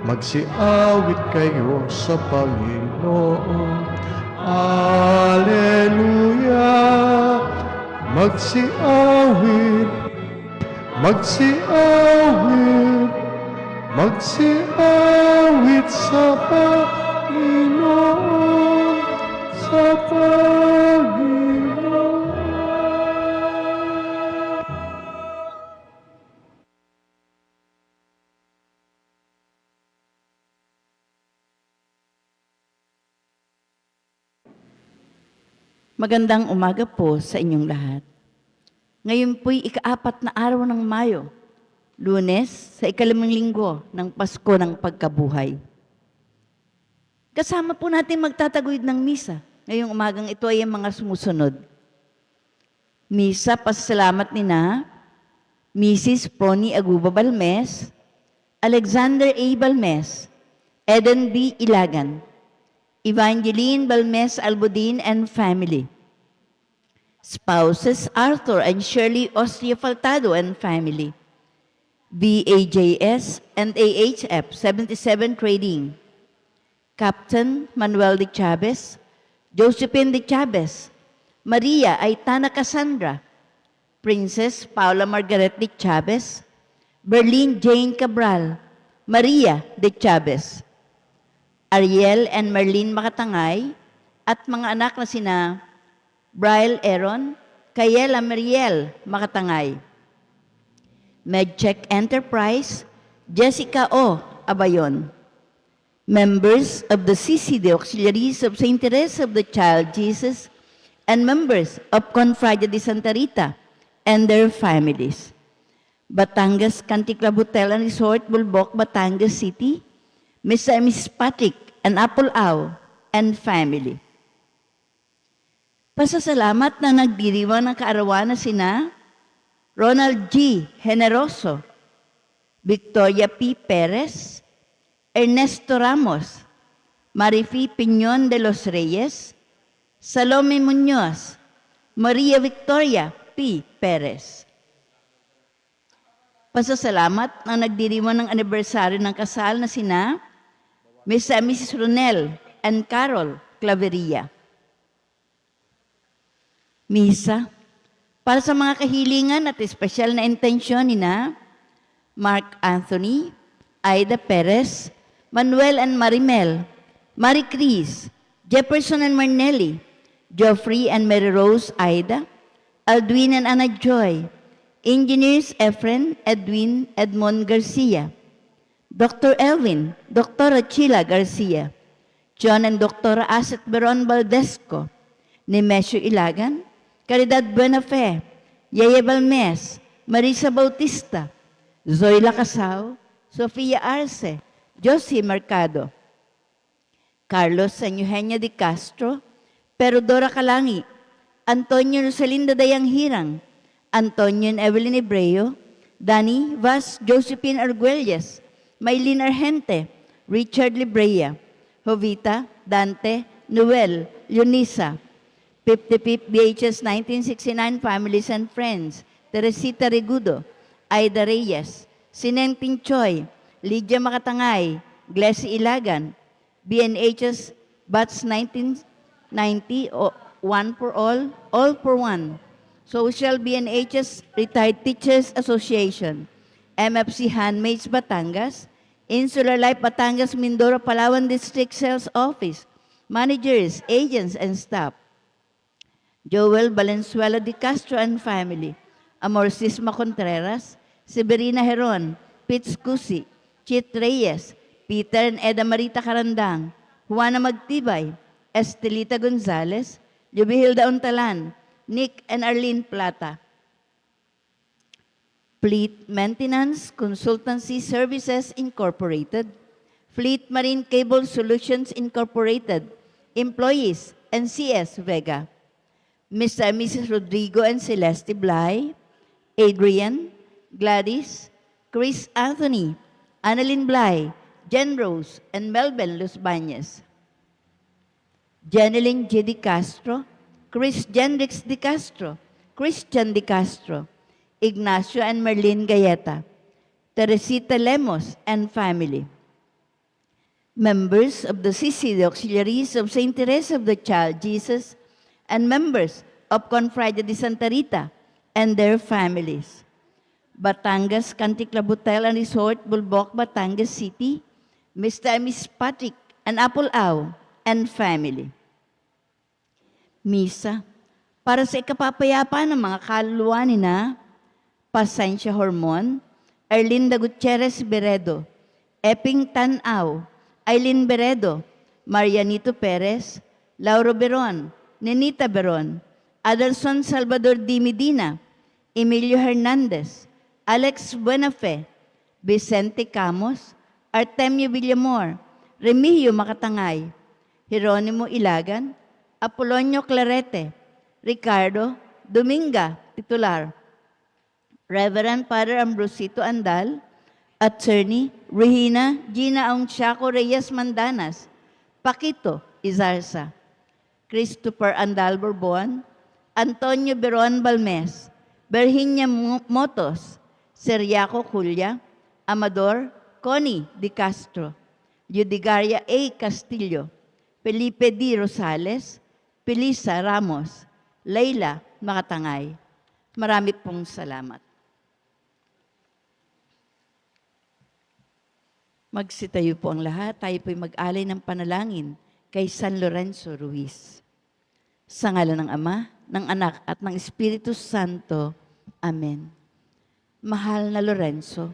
Magsiawit kayo sa Panginoon. Alleluia! Magsiawit, magsiawit, magsiawit sa Panginoon, sa Panginoon. Magandang umaga po sa inyong lahat. Ngayon po'y ika-4 na araw ng Mayo, Lunes sa ika-5 linggo ng Pasko ng Pagkabuhay. Kasama po natin magtataguyod ng misa. Ngayong umagang ito ay ang mga sumusunod. Misa pasasalamat ni na Mrs. Prony Aguba Balmes, Alexander A. Balmes, Eden B. Ilagan, Evangeline Balmes Albudin and family. Spouses Arthur and Shirley Ostria Faltado and family. BAJS and AHF 77 Trading. Captain Manuel de Chavez, Josephine de Chavez, Maria Aitana Cassandra, Princess Paula Margaret de Chavez, Berlin Jane Cabral, Maria de Chavez, Ariel and Marlene Makatangay, at mga anak na sina Brian Aaron, Kayela Mariel Makatangay. Medcheck Enterprise, Jessica O. Abayon. Members of the CCD Auxiliaries of St. Teresa of the Child Jesus, and members of Confradia de Santa Rita and their families. Batangas Country Club Hotel and Resort, Bulbok, Batangas City, Mr. and Mrs. Patrick and Apple Au and family. Pasasalamat na nagdiriwang ng kaarawan na sina Ronald G. Generoso, Victoria P. Perez, Ernesto Ramos, Marifi Piñon de los Reyes, Salome Muñoz, Maria Victoria P. Perez. Pasasalamat na nagdiriwang ng anibersaryo ng kasal na sina Mr. and Mrs. Ronel and Carol Claveria. Misa, para sa mga kahilingan at espesyal na intensyon ni na Mark Anthony, Aida Perez, Manuel and Marimel, Marie Cris, Jefferson and Marnelli, Geoffrey and Mary Rose Aida, Aldwin and Anna Joy, Engineers Efren, Edwin, Edmond Garcia, Dr. Elvin, Dr. Chila Garcia, John and Dr. Aset Beron Valdesco, Nemesio Ilagan, Caridad Buenafe, Yaya Balmes, Marisa Bautista, Zoila Casao, Sofia Arce, Josie Mercado, Carlos and Eugenia de Castro, Perodora Calangi, Antonio Rosalinda Dayang Hirang, Antonio and Evelyn Ebreo, Dani Vaz Josephine Arguelles, Maylene Argente, Richard Librea, Jovita, Dante, Noel, Eunice, 55th BHS 1969 Families and Friends, Teresita Regudo, Aida Reyes, Sinenting Choi, Lydia Makatangay, Glessy Ilagan, BNHS Bats 1990, One for All for One, Social BNHS Retired Teachers Association, MFC Handmaids Batangas, Insular Life Batangas Mindoro Palawan District Sales Office, managers, agents, and staff. Joel Valenzuela de Castro and family, Amorcisma Contreras, Severina Heron, Pitz Cusi, Chit Reyes, Peter and Eda Marita Carandang, Juana Magtibay, Estelita Gonzalez, Jubihilda Untalan, Nick and Arlene Plata. Fleet Maintenance Consultancy Services Incorporated, Fleet Marine Cable Solutions Incorporated, employees, and CS Vega. Mr. and Mrs. Rodrigo and Celeste Blay, Adrian, Gladys, Chris Anthony, Annalyn Bly, Jen Rose, and Melvin Los Bañez. Jeneline J. Di Castro, Chris Jendrix Di Castro, Christian Di Castro, Ignacio and Merlin Gayeta, Teresita Lemos and family. Members of the CC, the Auxiliaries of St. Teresa of the Child Jesus, and members of Confraria de Santa Rita and their families. Batangas Country Club Hotel and Resort, Bulbok, Batangas City, Mr. and Miss Patrick and Apple Au and family. Misa, para sa ikapapayapa ng mga kaluluwa ni na Pasensya Hormon, Erlinda Gutierrez Beredo, Epping Tanaw, Aileen Beredo, Marianito Perez, Lauro Beron, Nenita Beron, Adelson Salvador D. Medina, Emilio Hernandez, Alex Buenafe, Vicente Camos, Artemio Villamor, Remigio Makatangay, Jeronimo Ilagan, Apolonio Clarete, Ricardo Dominga, titular, Reverend Father Ambrosito Andal, Attorney Regina Gina Aunchaco Reyes Mandanas, Paquito Izarza, Christopher Andal Borbon, Antonio Beron Balmes, Virginia Motos, Seriaco Julia, Amador Connie Di Castro, Yudigaria A. Castillo, Felipe D. Rosales, Felisa Ramos, Leila Makatangay. Marami pong salamat. Magsitayo po ang lahat. Tayo po'y mag-alay ng panalangin kay San Lorenzo Ruiz. Sa ngalan ng Ama, ng Anak, at ng Espiritu Santo. Amen. Mahal na Lorenzo,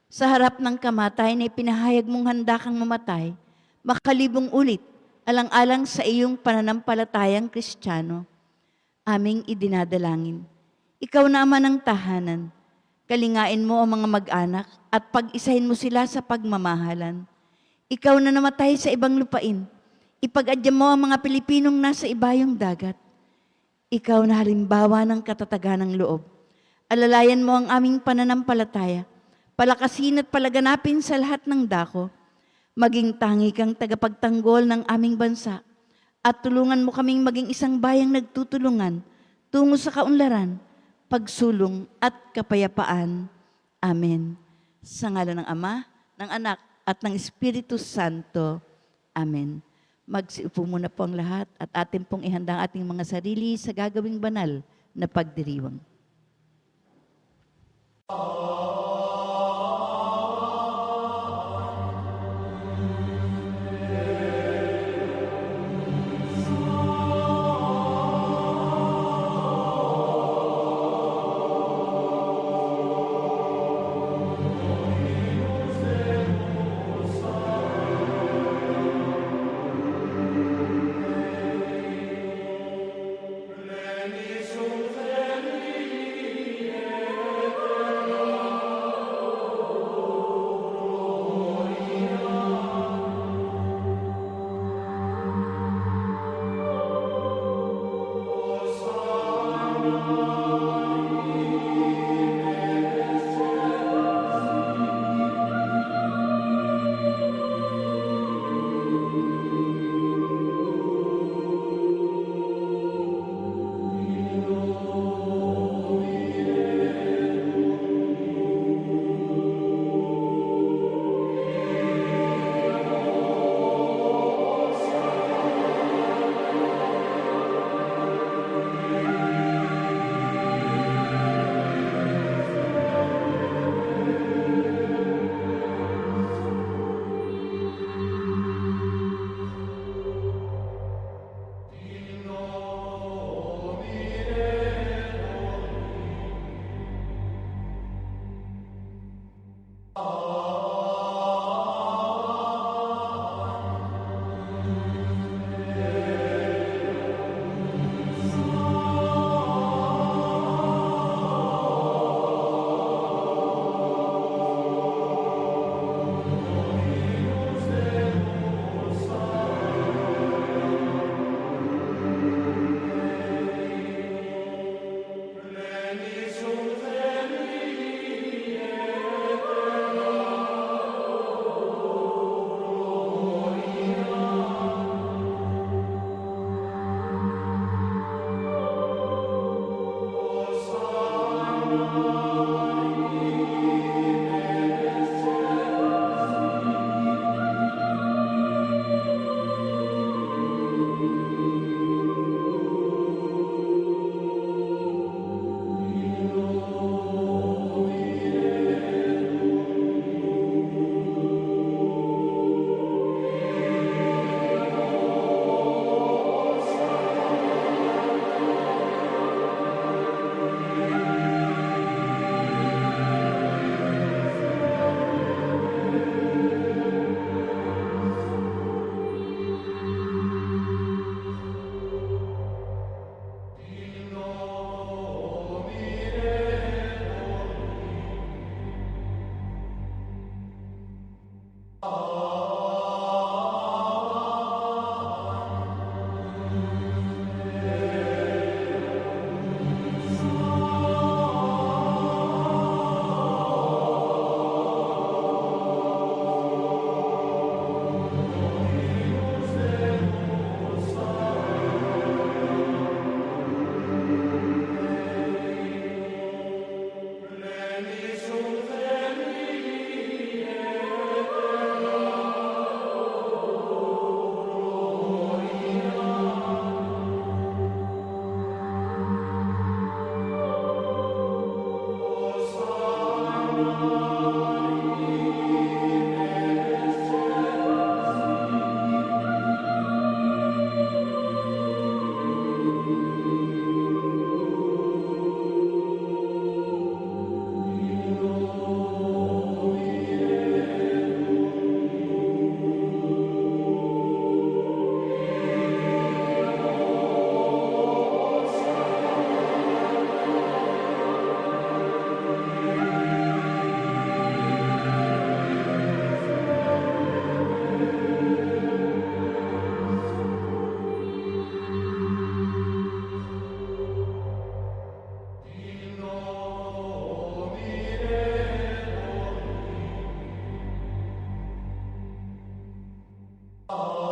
sa harap ng kamatayan ay pinahayag mong handa kang mamatay, makalibong ulit, alang-alang sa iyong pananampalatayang Kristiyano. Aming idinadalangin. Ikaw na Ama ng tahanan, kalingain mo ang mga mag-anak at pag-isahin mo sila sa pagmamahalan. Ikaw na namatay sa ibang lupain, ipag-adya mo ang mga Pilipinong nasa ibayong dagat. Ikaw na halimbawa ng katatagan ng loob. Alalayan mo ang aming pananampalataya, palakasin at palaganapin sa lahat ng dako. Maging tangi kang tagapagtanggol ng aming bansa at tulungan mo kaming maging isang bayang nagtutulungan tungo sa kaunlaran, pagsulong at kapayapaan. Amen. Sa ngalan ng Ama, ng Anak, at ng Espiritu Santo. Amen. Magsiupo muna po ang lahat at atin pong ihanda ang ating mga sarili sa gagawing banal na pagdiriwang. Amen.